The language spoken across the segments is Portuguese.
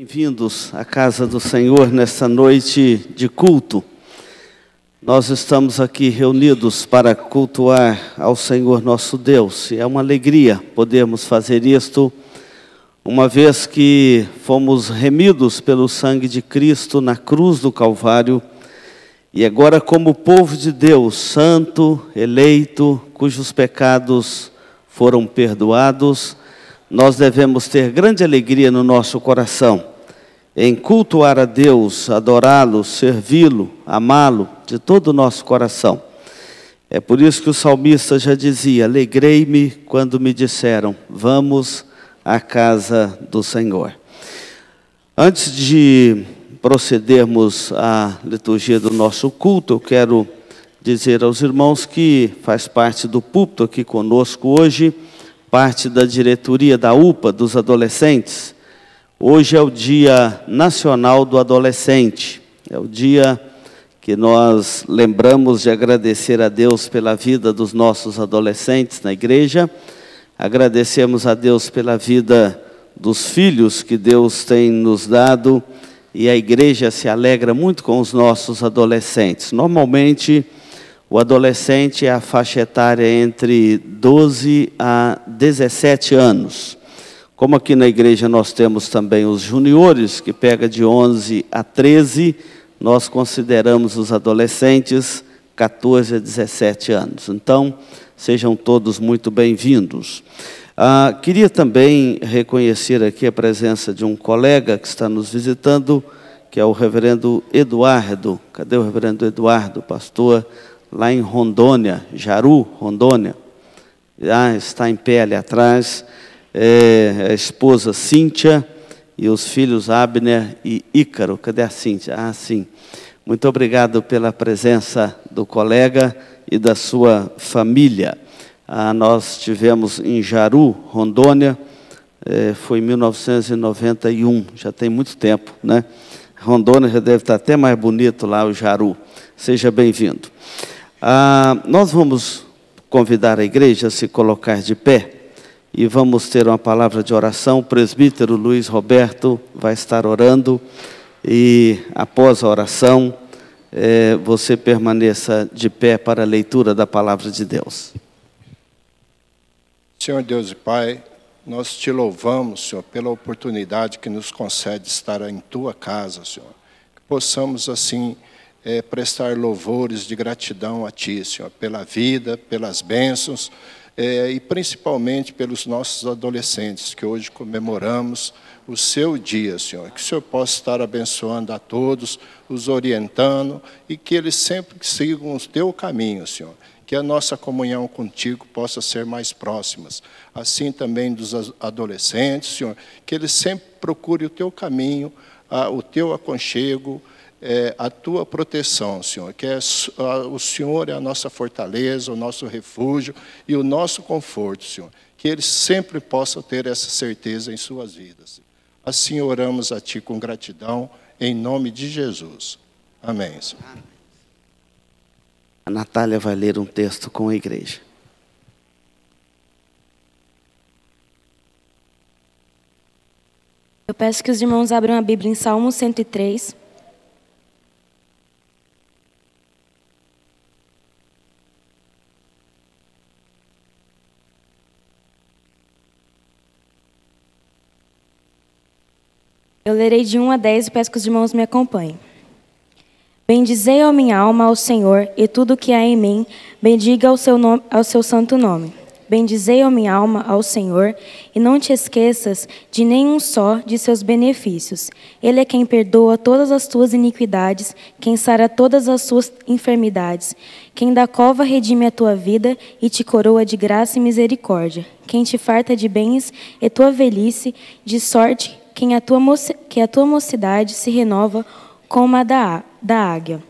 Bem-vindos à casa do Senhor nesta noite de culto. Nós estamos aqui reunidos para cultuar ao Senhor nosso Deus. E é uma alegria podermos fazer isto, uma vez que fomos remidos pelo sangue de Cristo na cruz do Calvário. E agora, como povo de Deus, santo, eleito, cujos pecados foram perdoados, nós devemos ter grande alegria no nosso coração, em cultuar a Deus, adorá-lo, servi-lo, amá-lo de todo o nosso coração. É por isso que o salmista já dizia: alegrei-me quando me disseram, vamos à casa do Senhor. Antes de procedermos à liturgia do nosso culto, eu quero dizer aos irmãos que faz parte do púlpito aqui conosco hoje, parte da diretoria da UPA dos adolescentes. Hoje é o Dia Nacional do Adolescente. É o dia que nós lembramos de agradecer a Deus pela vida dos nossos adolescentes na igreja. Agradecemos a Deus pela vida dos filhos que Deus tem nos dado, e a igreja se alegra muito com os nossos adolescentes. Normalmente, o adolescente é a faixa etária entre 12 a 17 anos. Como aqui na igreja nós temos também os juniores, que pega de 11 a 13, nós consideramos os adolescentes 14 a 17 anos. Então, sejam todos muito bem-vindos. Queria também reconhecer aqui a presença de um colega que está nos visitando, que é o reverendo Eduardo. Cadê o reverendo Eduardo, pastor? Lá em Rondônia, Jaru, Rondônia, está em pé ali atrás, a esposa Cíntia e os filhos Abner e Ícaro. Cadê a Cíntia? Sim. Muito obrigado pela presença do colega e da sua família. Nós tivemos em Jaru, Rondônia, foi em 1991, já tem muito tempo, né? Rondônia já deve estar até mais bonito lá, o Jaru. Seja bem-vindo. Nós vamos convidar a igreja a se colocar de pé e vamos ter uma palavra de oração. O presbítero Luiz Roberto vai estar orando e, após a oração, você permaneça de pé para a leitura da palavra de Deus. Senhor Deus e Pai, nós te louvamos, Senhor, pela oportunidade que nos concede estar em Tua casa, Senhor. Que possamos, assim, prestar louvores de gratidão a Ti, Senhor, pela vida, pelas bênçãos, e principalmente pelos nossos adolescentes, que hoje comemoramos o seu dia, Senhor. Que o Senhor possa estar abençoando a todos, os orientando, e que eles sempre sigam o Teu caminho, Senhor. Que a nossa comunhão contigo possa ser mais próximas. Assim também dos adolescentes, Senhor, que eles sempre procurem o Teu caminho, o Teu aconchego, a Tua proteção, Senhor, que o Senhor é a nossa fortaleza, o nosso refúgio e o nosso conforto, Senhor, que eles sempre possam ter essa certeza em suas vidas. Assim oramos a Ti com gratidão, em nome de Jesus. Amém, Senhor. A Natália vai ler um texto com a igreja. Eu peço que os irmãos abram a Bíblia em Salmo 103. Eu lerei de 1 a 10 e peço que os irmãos me acompanhem. Bendizei a minha alma ao Senhor, e tudo o que há em mim, bendiga ao seu santo nome. Bendizei a minha alma ao Senhor, e não te esqueças de nenhum só de seus benefícios. Ele é quem perdoa todas as tuas iniquidades, quem sara todas as suas enfermidades, quem da cova redime a tua vida e te coroa de graça e misericórdia, quem te farta de bens e tua velhice, de sorte que a tua mocidade se renova como a da águia.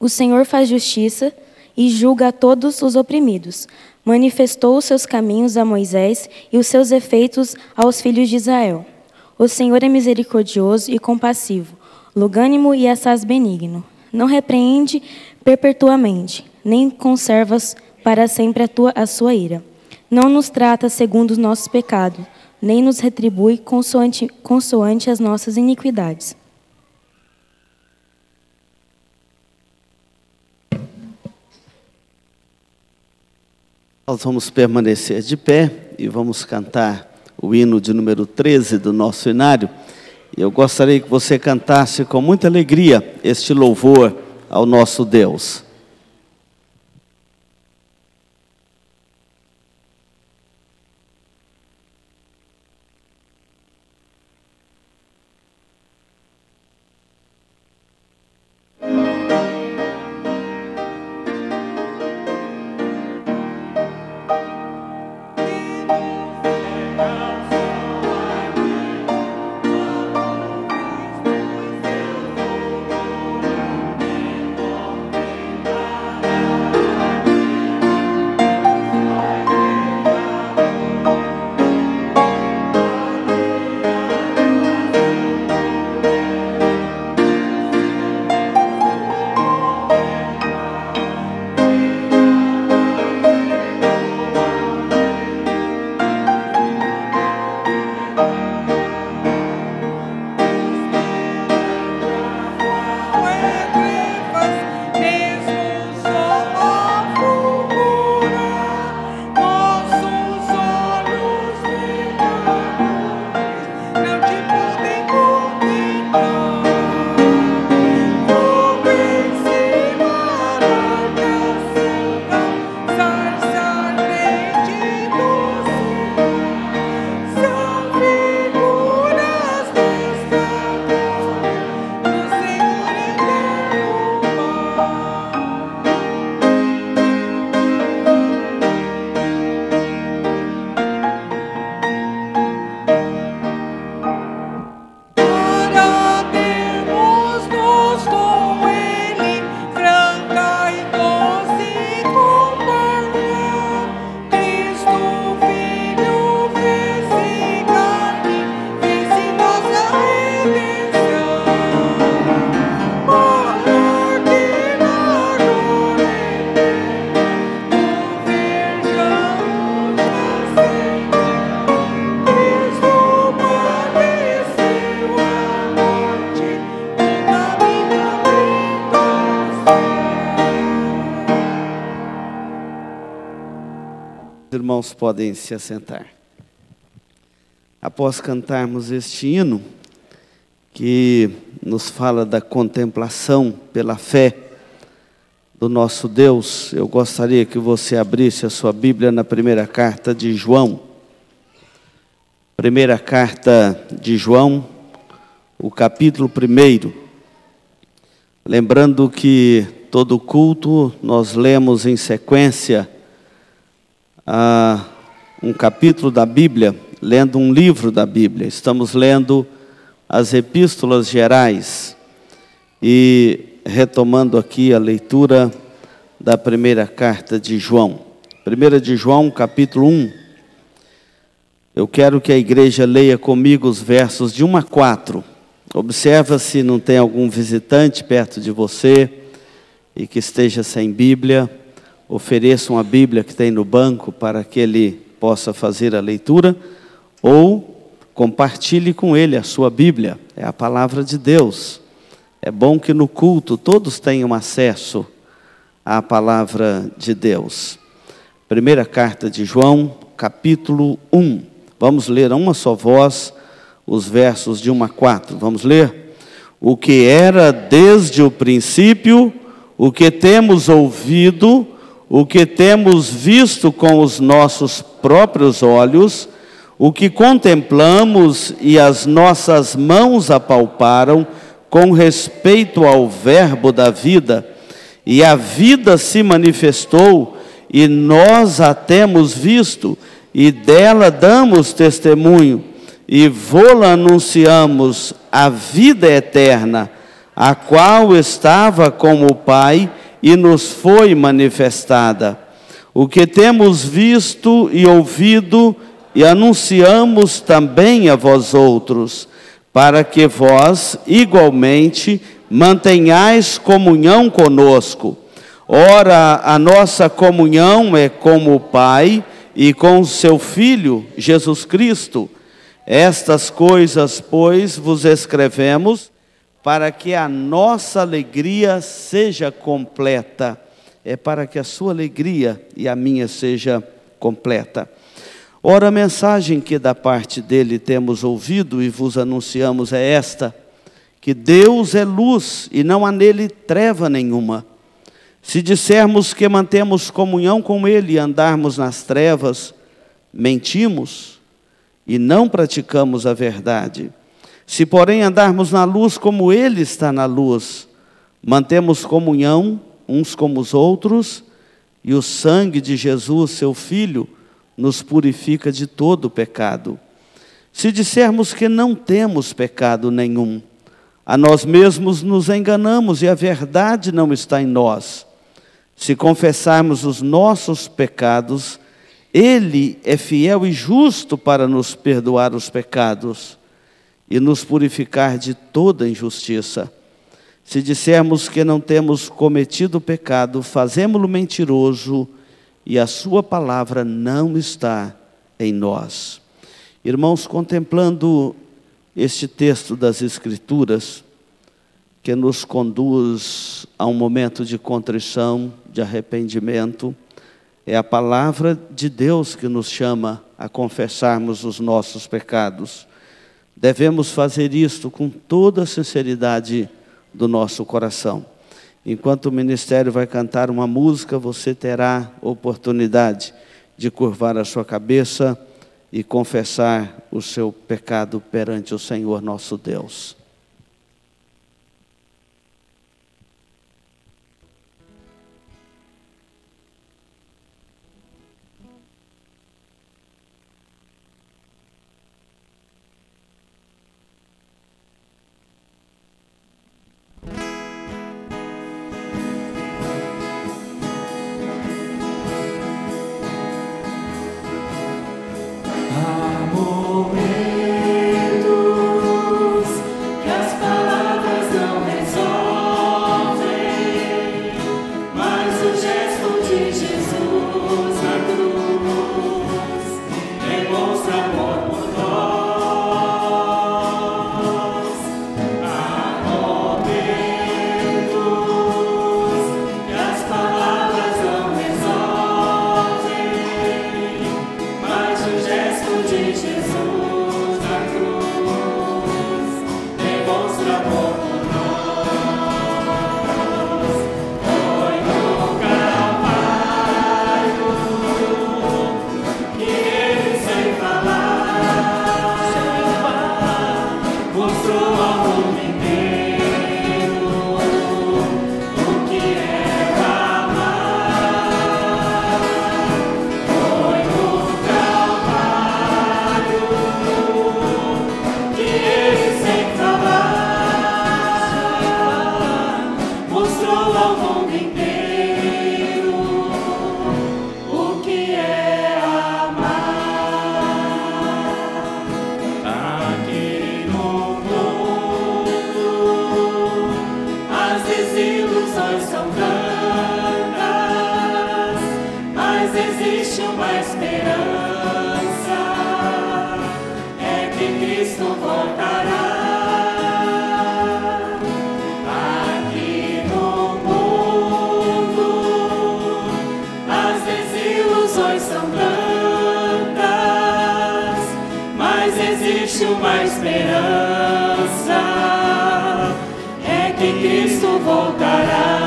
O Senhor faz justiça e julga a todos os oprimidos. Manifestou os seus caminhos a Moisés e os seus efeitos aos filhos de Israel. O Senhor é misericordioso e compassivo, longânimo e assaz benigno. Não repreende perpetuamente, nem conservas para sempre a sua ira. Não nos trata segundo os nossos pecados, nem nos retribui consoante as nossas iniquidades. Nós vamos permanecer de pé e vamos cantar o hino de número 13 do nosso inário. Eu gostaria que você cantasse com muita alegria este louvor ao nosso Deus. Irmãos, podem se assentar. Após cantarmos este hino, que nos fala da contemplação pela fé do nosso Deus, eu gostaria que você abrisse a sua Bíblia na primeira carta de João. Primeira carta de João, o capítulo 1. Lembrando que todo culto nós lemos em sequência um capítulo da Bíblia, lendo um livro da Bíblia. Estamos lendo as epístolas gerais e retomando aqui a leitura da primeira carta de João. 1 de João, capítulo 1. Eu quero que a igreja leia comigo os versos de 1 a 4. Observa se não tem algum visitante perto de você e que esteja sem Bíblia. Ofereça uma Bíblia que tem no banco para que ele possa fazer a leitura, ou compartilhe com ele a sua Bíblia. É a palavra de Deus. É bom que no culto todos tenham acesso à palavra de Deus. Primeira carta de João, capítulo 1. Vamos ler a uma só voz os versos de 1 a 4. Vamos ler? O que era desde o princípio, o que temos ouvido, o que temos visto com os nossos próprios olhos, o que contemplamos e as nossas mãos apalparam com respeito ao Verbo da vida, e a vida se manifestou, e nós a temos visto, e dela damos testemunho, e vô-la anunciamos, a vida eterna, a qual estava com o Pai, e nos foi manifestada. O que temos visto e ouvido, e anunciamos também a vós outros, para que vós, igualmente, mantenhais comunhão conosco. Ora, a nossa comunhão é com o Pai e com o seu Filho, Jesus Cristo. Estas coisas, pois, vos escrevemos para que a nossa alegria seja completa. É para que a sua alegria e a minha seja completa. Ora, a mensagem que da parte dele temos ouvido e vos anunciamos é esta: que Deus é luz e não há nele treva nenhuma. Se dissermos que mantemos comunhão com ele e andarmos nas trevas, mentimos e não praticamos a verdade. Se, porém, andarmos na luz como ele está na luz, mantemos comunhão uns com os outros, e o sangue de Jesus, seu Filho, nos purifica de todo pecado. Se dissermos que não temos pecado nenhum, a nós mesmos nos enganamos e a verdade não está em nós. Se confessarmos os nossos pecados, Ele é fiel e justo para nos perdoar os pecados e nos purificar de toda injustiça. Se dissermos que não temos cometido pecado, fazemo-lo mentiroso e a sua palavra não está em nós. Irmãos, contemplando este texto das Escrituras, que nos conduz a um momento de contrição, de arrependimento, é a palavra de Deus que nos chama a confessarmos os nossos pecados. Devemos fazer isto com toda a sinceridade do nosso coração. Enquanto o ministério vai cantar uma música, você terá oportunidade de curvar a sua cabeça e confessar o seu pecado perante o Senhor nosso Deus. Uma esperança é que Cristo voltará.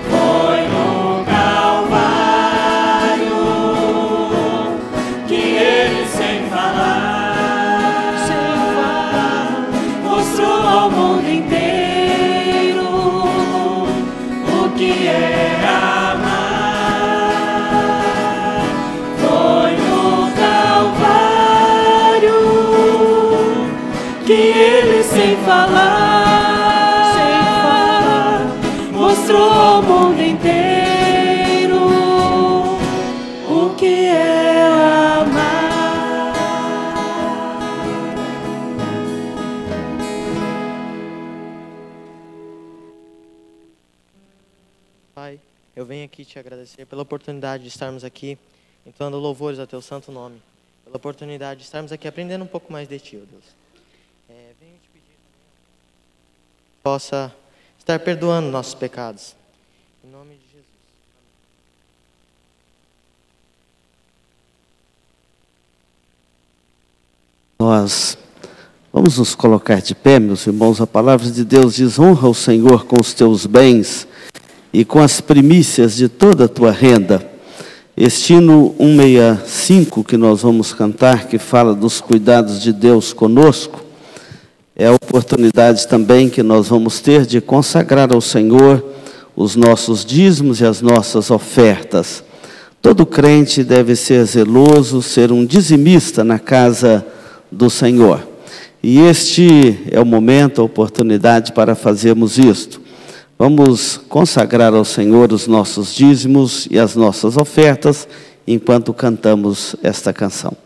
Foi no Calvário que Ele, sem falar, mostrou ao mundo inteiro o que é amar. Que Ele, sem falar, mostrou ao mundo inteiro o que é amar. Pai, eu venho aqui te agradecer pela oportunidade de estarmos aqui entoando louvores a Teu santo nome. pela oportunidade de estarmos aqui aprendendo um pouco mais de Ti, ó Deus. Venho te pedir que possa estar perdoando nossos pecados. Em nome de Jesus. Nós vamos nos colocar de pé, meus irmãos. A palavra de Deus diz: honra o Senhor com os teus bens e com as primícias de toda a tua renda. Este hino 165 que nós vamos cantar, que fala dos cuidados de Deus conosco, é a oportunidade também que nós vamos ter de consagrar ao Senhor os nossos dízimos e as nossas ofertas. Todo crente deve ser zeloso, ser um dizimista na casa do Senhor. E este é o momento, a oportunidade para fazermos isto. Vamos consagrar ao Senhor os nossos dízimos e as nossas ofertas enquanto cantamos esta canção.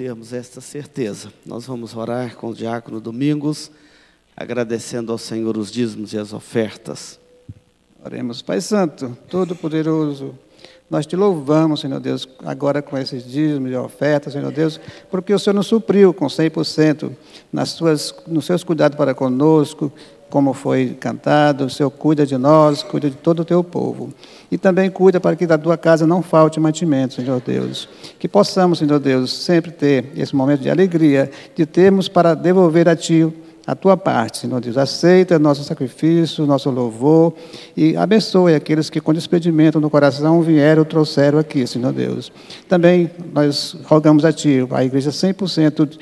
termos esta certeza. Nós vamos orar com o diácono Domingos, agradecendo ao Senhor os dízimos e as ofertas. Oremos. Pai Santo, Todo-Poderoso, Nós te louvamos, Senhor Deus, agora com esses dízimos e ofertas, Senhor Deus, porque o Senhor nos supriu com 100% nos seus cuidados para conosco, como foi cantado. O Senhor cuida de nós, cuida de todo o teu povo. E também cuida para que da tua casa não falte mantimento, Senhor Deus. Que possamos, Senhor Deus, sempre ter esse momento de alegria, de termos para devolver a Ti a Tua parte, Senhor Deus. Aceita nosso sacrifício, nosso louvor e abençoe aqueles que com despedimento no coração vieram, trouxeram aqui, Senhor Deus. Também nós rogamos a Ti, a igreja 100%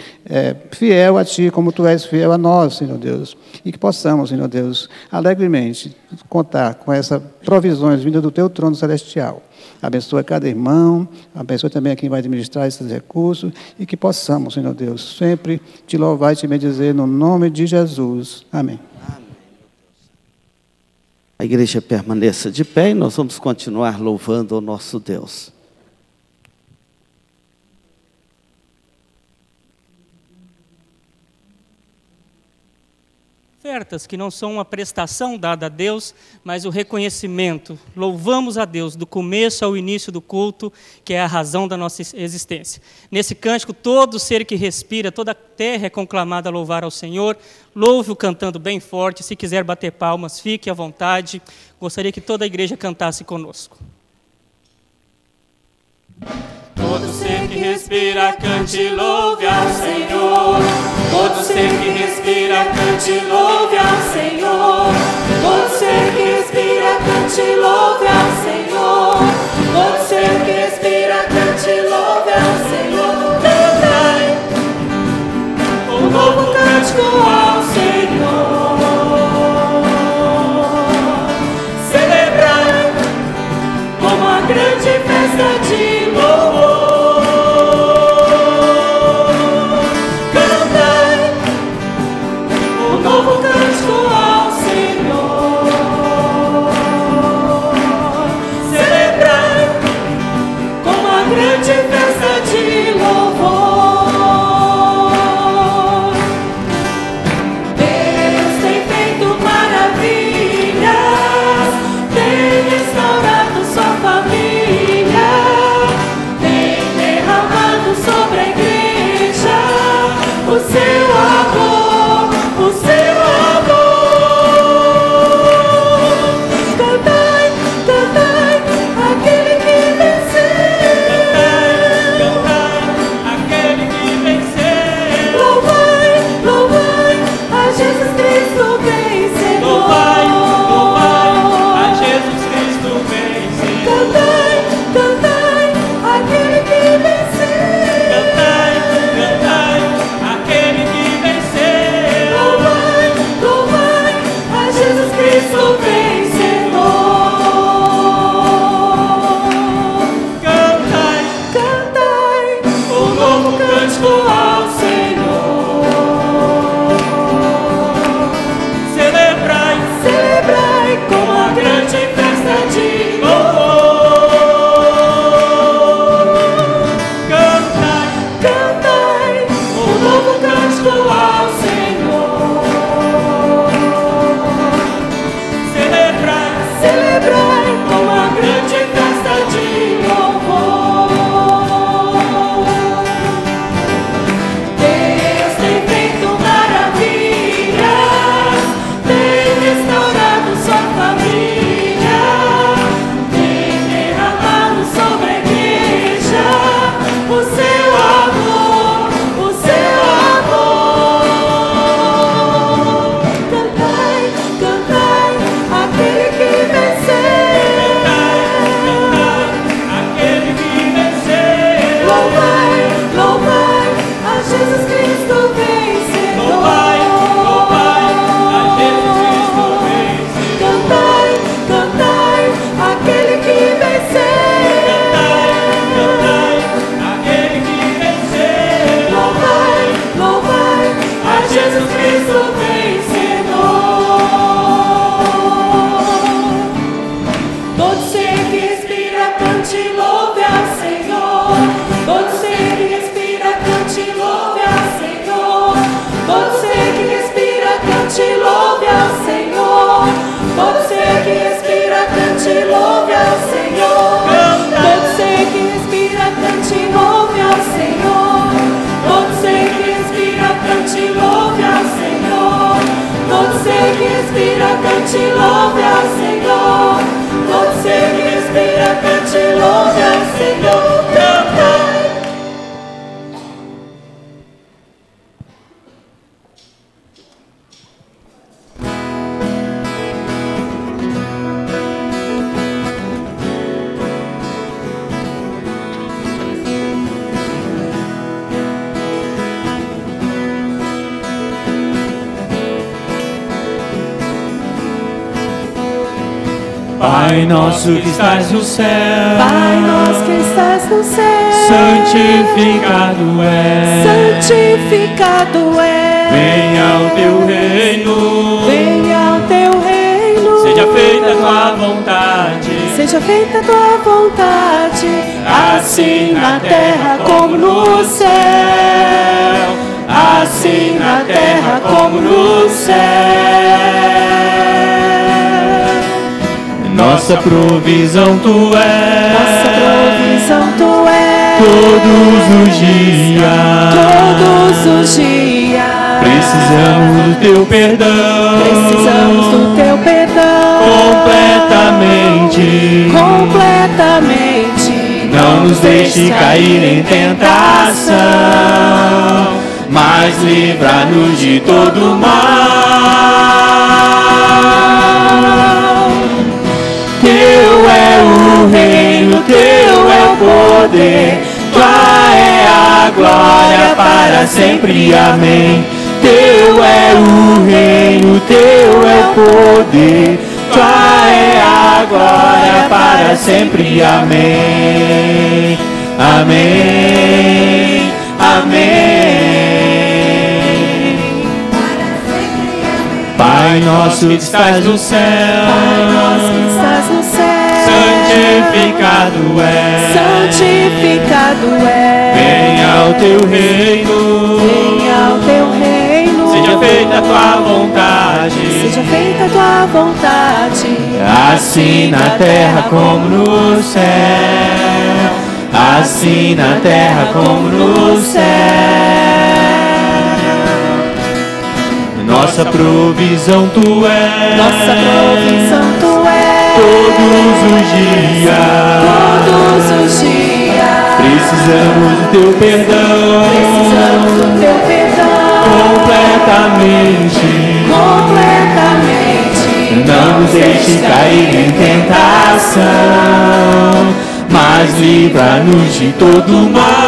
fiel a Ti, como Tu és fiel a nós, Senhor Deus. E que possamos, Senhor Deus, alegremente contar com essas provisões vindas do Teu trono celestial. Abençoa cada irmão, abençoa também a quem vai administrar esses recursos e que possamos, Senhor Deus, sempre Te louvar e Te bendizer no nome de Jesus. Amém. A igreja permaneça de pé e nós vamos continuar louvando o nosso Deus. Ofertas que não são uma prestação dada a Deus, mas o reconhecimento. Louvamos a Deus do começo ao início do culto, que é a razão da nossa existência. Nesse cântico, todo ser que respira, toda a terra é conclamada a louvar ao Senhor. Louve-o cantando bem forte. Se quiser bater palmas, fique à vontade. Gostaria que toda a igreja cantasse conosco. Todo ser que respira, cante e louve ao Senhor. Todo ser que respira, cante e louve ao Senhor. Todo ser que respira, cante e louve ao Senhor. Todo ser que respira, cante e louve ao Senhor. Cantai um novo cântico ao Senhor. Celebrai como a grande festa de louvor. Novo cântico ao Senhor. Celebrai com uma grande festa de louvor. Deus tem feito maravilhas, tem restaurado sua família, tem derramado sobre a igreja o seu amor. O seu amor. Cantai, cantai, aquele que venceu. Cantai, cantai, aquele que venceu. Louvai, louvai a Jesus Cristo vencedor. Louvai, louvai a Jesus Cristo vencedor. Cantai, cantai, aquele que venceu. Cantai, cantai, aquele que venceu. Louvai a Jesus Cristo vencedor. Cantai, Cantai um novo cântico ao Senhor. celebrai, Celebrai com a grande festa de louvor. cantai, Cantai um novo cântico ao Senhor. celebrai, Celebrai com a grande festa de louvor. Deus tem feito maravilhas, tem restaurado sua família, tem derramado sobre a igreja o seu amor, o seu amor. Cantai, cantai, aquele que venceu. aquele que venceu. Louvai, louvai a Jesus Cristo vencedor. Louvai, louvai a Jesus Cristo vencedor. Cantai, cantai, aquele que venceu. Cantai, aquele que venceu. Louvai, louvai a Jesus Cristo vencedor. Todo ser que respira, cante e louve ao Senhor. Todo ser que respira, cante e louve ao Senhor. Todo ser que respira, cante e louve ao Senhor. Todo ser que respira, cante e louve ao Senhor. cante, louve ao Senhor. Todo ser que respira, cante, louve ao Senhor. Cantai. Pai nosso que estás no céu, Pai nosso que estás no céu, santificado é, santificado é. venha o teu reino, Venha o teu reino, seja feita a tua vontade, seja feita a tua vontade, assim na terra como no céu, assim na terra como no céu. nossa provisão tu és, Nossa provisão tu és, todos os dias, todos os dias. precisamos do teu perdão, Precisamos do teu perdão completamente, completamente. não nos deixe cair em tentação, mas livra-nos de todo mal. Teu é o reino, teu é o poder, tua é a glória para sempre, amém. Teu é o reino, teu é o poder, tua é a glória para sempre, amém. Amém, amém. Pai nosso que estás no céu, Pai nosso que estás no céu, santificado é, santificado é. venha o teu reino, Venha o teu reino, seja feita a tua vontade, seja feita a tua vontade, assim na terra como no céu, assim na terra como no céu. Nossa provisão tu és, nossa provisão tu és, todos os dias, todos os dias. precisamos do teu perdão, Precisamos do teu perdão completamente, completamente. não nos deixe cair em tentação, mas livra-nos de todo mal.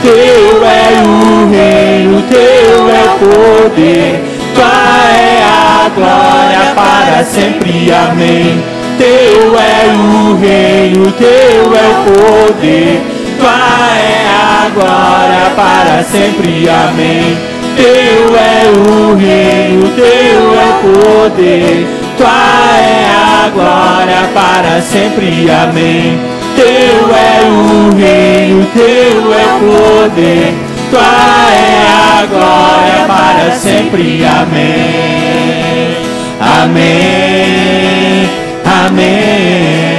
Teu é o reino, teu é o poder, tua é a glória para sempre, amém. Teu é o reino, teu é o poder, tua é a glória para sempre, amém. Teu é o reino, teu é o poder, tua é a glória para sempre, amém. Teu é o reino, teu é o poder, tua é a glória para sempre, amém. Amém,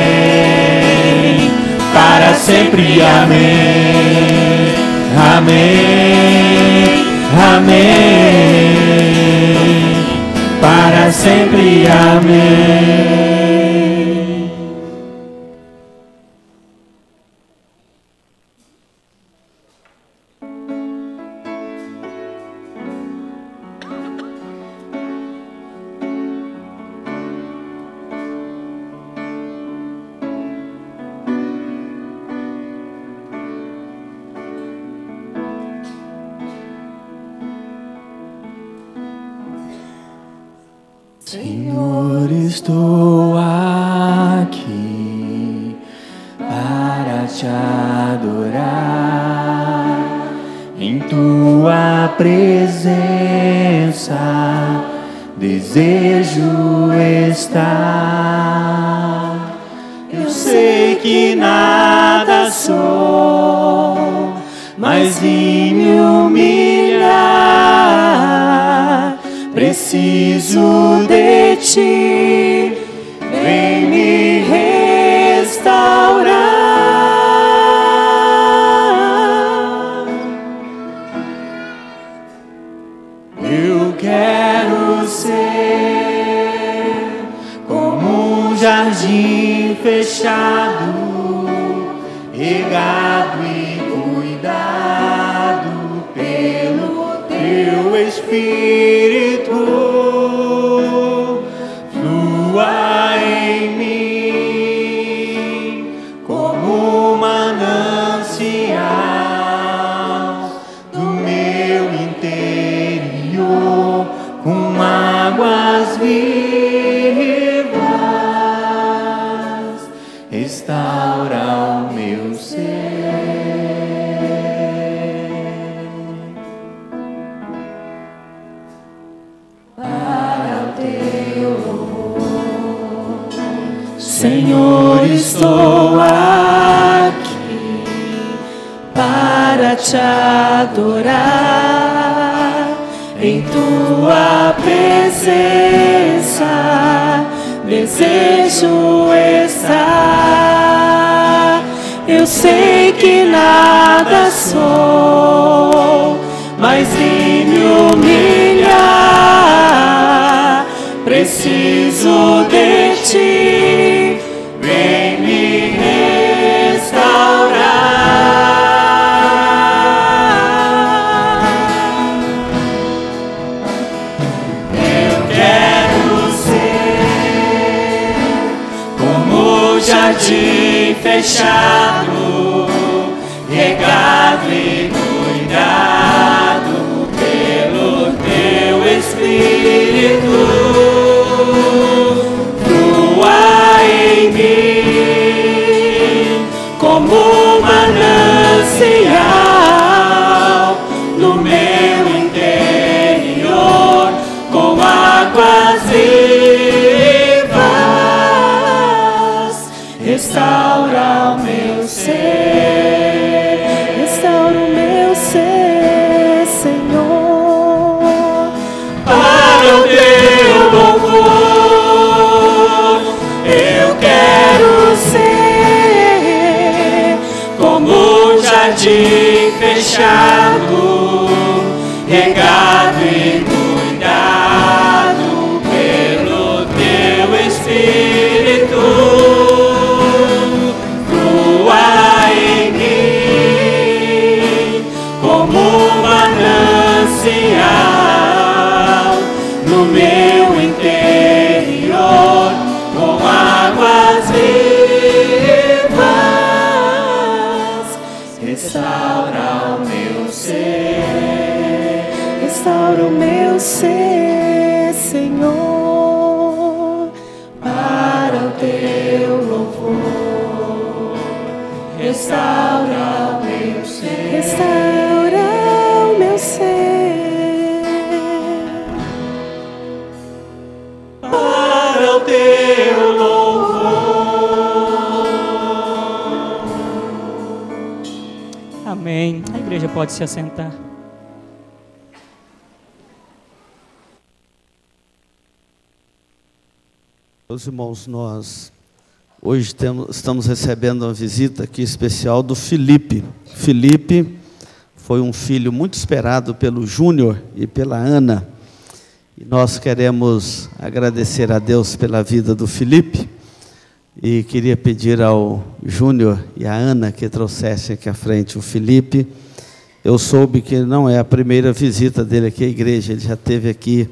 amém, para sempre, amém. Amém, amém, para sempre, amém. Senhor, estou aqui para te adorar, em tua presença desejo estar. Eu sei que nada sou, mas em me humilhar preciso de ti, vem me restaurar. quero ser como um jardim fechado, regado e cuidado pelo teu Espírito. Flua em mim como um manancial do meu interior, com águas vivas, restaura o meu ser. Para o teu louvor, Senhor, estou aqui para te adorar. Em tua presença desejo estar. Eu sei que nada sou, mas em me humilhar preciso de ti. Vem me restaurar. Eu quero ser como o jardim fechado, regado e cuidado pelo teu Espírito. Flua em mim como um manancial no meu interior, com águas vivas, restaura o meu ser, restaura o meu ser, Senhor, para o teu louvor. Eu quero ser como um jardim fechado, regado e cuidado pelo teu Espírito. Flua em mim como um manancial no meu interior, com águas vivas, restaura o meu ser, restaura o meu ser, Senhor, para o teu louvor. Restaura o meu ser, restaura o meu ser, para o teu louvor. Amém. A igreja pode se assentar. Meus irmãos, nós hoje estamos recebendo uma visita aqui especial do Felipe. Felipe foi um filho muito esperado pelo Júnior e pela Ana. E nós queremos agradecer a Deus pela vida do Felipe. E queria pedir ao Júnior e à Ana que trouxessem aqui à frente o Felipe. Eu soube que não é a primeira visita dele aqui à igreja. Ele já esteve aqui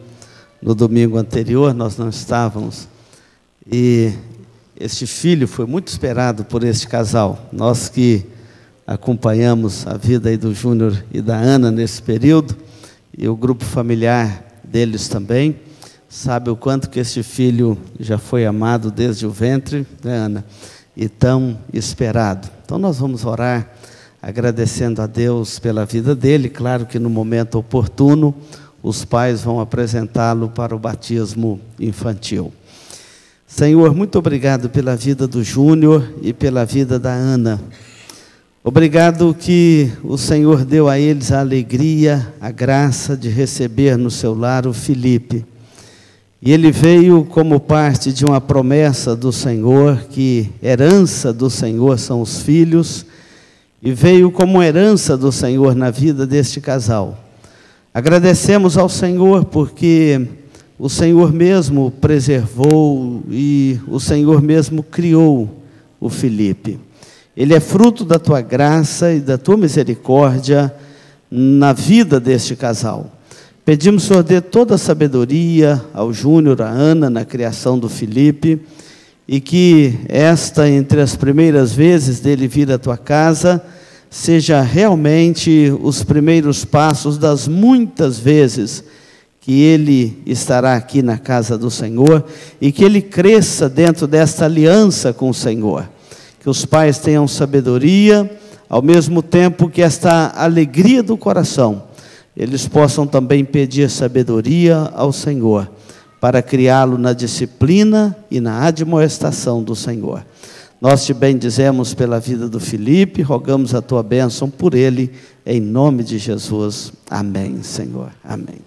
no domingo anterior, nós não estávamos. E este filho foi muito esperado por este casal. Nós que acompanhamos a vida aí do Júnior e da Ana nesse período, e o grupo familiar deles também, sabe o quanto que este filho já foi amado desde o ventre, né, Ana? E tão esperado. Então nós vamos orar agradecendo a Deus pela vida dele. Claro que no momento oportuno os pais vão apresentá-lo para o batismo infantil. Senhor, muito obrigado pela vida do Júnior e pela vida da Ana. Obrigado que o Senhor deu a eles a alegria, a graça de receber no seu lar o Felipe. E ele veio como parte de uma promessa do Senhor, que herança do Senhor são os filhos, e veio como herança do Senhor na vida deste casal. Agradecemos ao Senhor porque o Senhor mesmo preservou e o Senhor mesmo criou o Felipe. Ele é fruto da tua graça e da tua misericórdia na vida deste casal. Pedimos, Senhor, dê toda a sabedoria ao Júnior, à Ana, na criação do Felipe, e que esta, entre as primeiras vezes dele vir à tua casa, seja realmente os primeiros passos das muitas vezes que ele estará aqui na casa do Senhor, e que ele cresça dentro desta aliança com o Senhor. Que os pais tenham sabedoria, ao mesmo tempo que esta alegria do coração, eles possam também pedir sabedoria ao Senhor, para criá-lo na disciplina e na admoestação do Senhor. Nós te bendizemos pela vida do Felipe, rogamos a tua bênção por ele, em nome de Jesus. Amém, Senhor. Amém.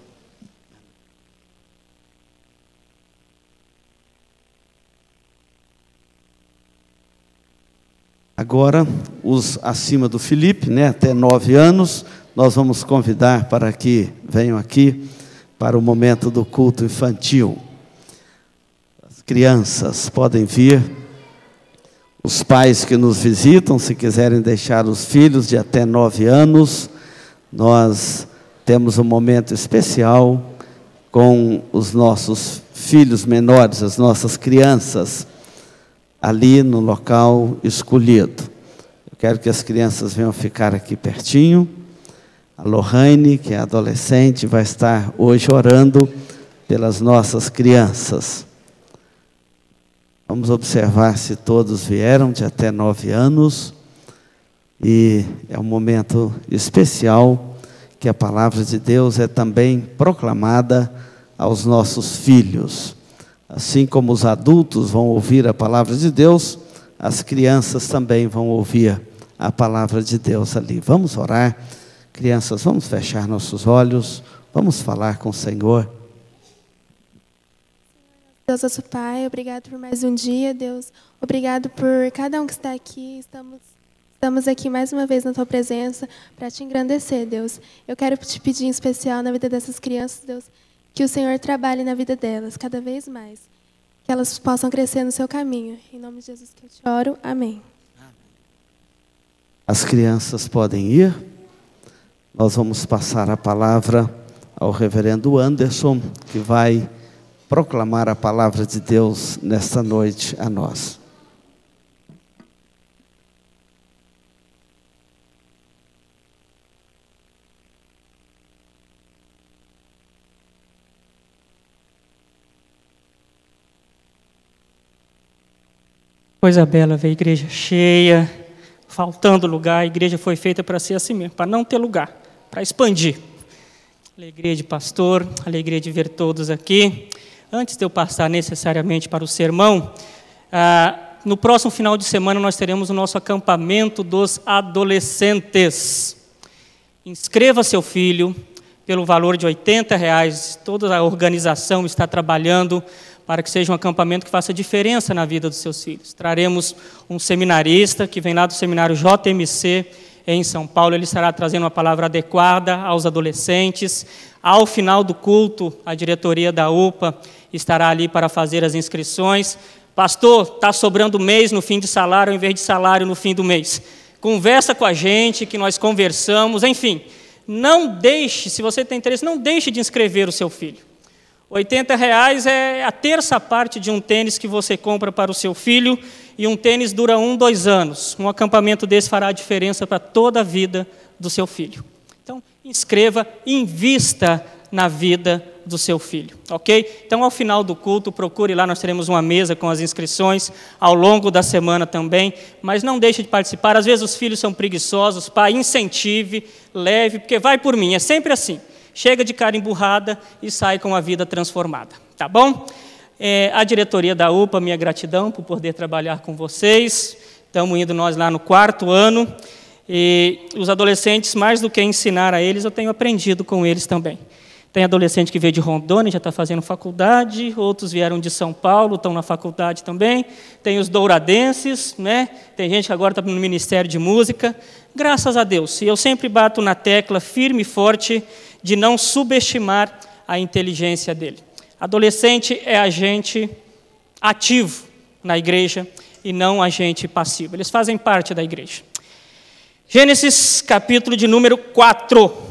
Agora, os acima do Felipe, até 9 anos, nós vamos convidar para que venham aqui para o momento do culto infantil. As crianças podem vir, os pais que nos visitam, se quiserem deixar os filhos de até 9 anos, nós temos um momento especial com os nossos filhos menores, as nossas crianças, ali no local escolhido. Eu quero que as crianças venham ficar aqui pertinho. A Lohane, que é adolescente, vai estar hoje orando pelas nossas crianças. Vamos observar se todos vieram de até 9 anos. E é um momento especial que a palavra de Deus é também proclamada aos nossos filhos. Assim como os adultos vão ouvir a palavra de Deus, as crianças também vão ouvir a palavra de Deus ali. Vamos orar. Crianças, vamos fechar nossos olhos, vamos falar com o Senhor. Deus, nosso Pai, obrigado por mais um dia, Deus. Obrigado por cada um que está aqui. Estamos aqui mais uma vez na Tua presença para Te engrandecer, Deus. Eu quero Te pedir em especial na vida dessas crianças, Deus, que o Senhor trabalhe na vida delas cada vez mais. Que elas possam crescer no Seu caminho. Em nome de Jesus que eu Te oro. Amém. As crianças podem ir. Nós vamos passar a palavra ao reverendo Anderson, que vai proclamar a palavra de Deus nesta noite a nós. Coisa bela ver a igreja cheia, faltando lugar. A igreja foi feita para ser assim mesmo, para não ter lugar, para expandir. Alegria de pastor, alegria de ver todos aqui. Antes de eu passar necessariamente para o sermão, no próximo final de semana nós teremos o nosso acampamento dos adolescentes. Inscreva seu filho pelo valor de R$80. Toda a organização está trabalhando para que seja um acampamento que faça diferença na vida dos seus filhos. Traremos um seminarista que vem lá do seminário JMC em São Paulo. Ele estará trazendo uma palavra adequada aos adolescentes. Ao final do culto, a diretoria da UPA estará ali para fazer as inscrições. Pastor, está sobrando mês no fim de salário, ao invés de salário no fim do mês. Conversa com a gente, que nós conversamos. Enfim, não deixe, se você tem interesse, não deixe de inscrever o seu filho. R$80 é a terça parte de um tênis que você compra para o seu filho, e um tênis dura 2 anos. Um acampamento desse fará a diferença para toda a vida do seu filho. Então, inscreva, invista na vida do seu filho, ok? Então, ao final do culto, procure lá, nós teremos uma mesa com as inscrições, ao longo da semana também, mas não deixe de participar. Às vezes os filhos são preguiçosos, pai, incentive, leve, porque vai por mim, é sempre assim. Chega de cara emburrada e sai com a vida transformada, tá bom? A diretoria da UPA, minha gratidão por poder trabalhar com vocês. Estamos indo nós lá no 4º ano. E os adolescentes, mais do que ensinar a eles, eu tenho aprendido com eles também. Tem adolescente que veio de Rondônia, já está fazendo faculdade, outros vieram de São Paulo, estão na faculdade também. Tem os douradenses, né? Tem gente que agora está no Ministério de Música. Graças a Deus. E eu sempre bato na tecla firme e forte de não subestimar a inteligência dele. Adolescente é agente ativo na igreja e não agente passivo. Eles fazem parte da igreja. Gênesis, capítulo de número 4.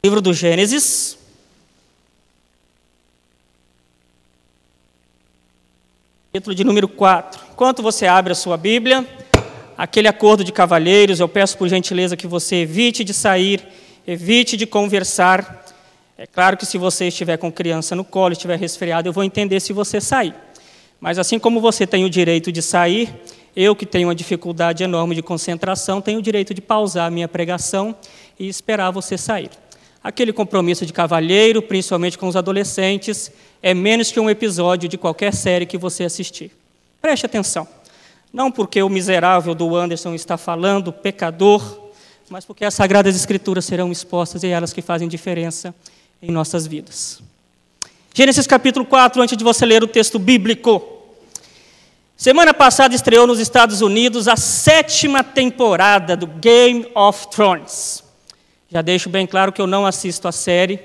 Livro do Gênesis. Capítulo de número 4. Enquanto você abre a sua Bíblia, aquele acordo de cavalheiros, eu peço por gentileza que você evite de sair, evite de conversar. É claro que se você estiver com criança no colo, estiver resfriado, eu vou entender se você sair. Mas assim como você tem o direito de sair, eu que tenho uma dificuldade enorme de concentração, tenho o direito de pausar a minha pregação e esperar você sair. Aquele compromisso de cavalheiro, principalmente com os adolescentes, é menos que um episódio de qualquer série que você assistir. Preste atenção. Não porque o miserável do Anderson está falando, pecador, mas porque as Sagradas Escrituras serão expostas e elas que fazem diferença em nossas vidas. Gênesis capítulo 4, antes de você ler o texto bíblico. Semana passada estreou nos Estados Unidos a 7ª temporada do Game of Thrones. Já deixo bem claro que eu não assisto a série,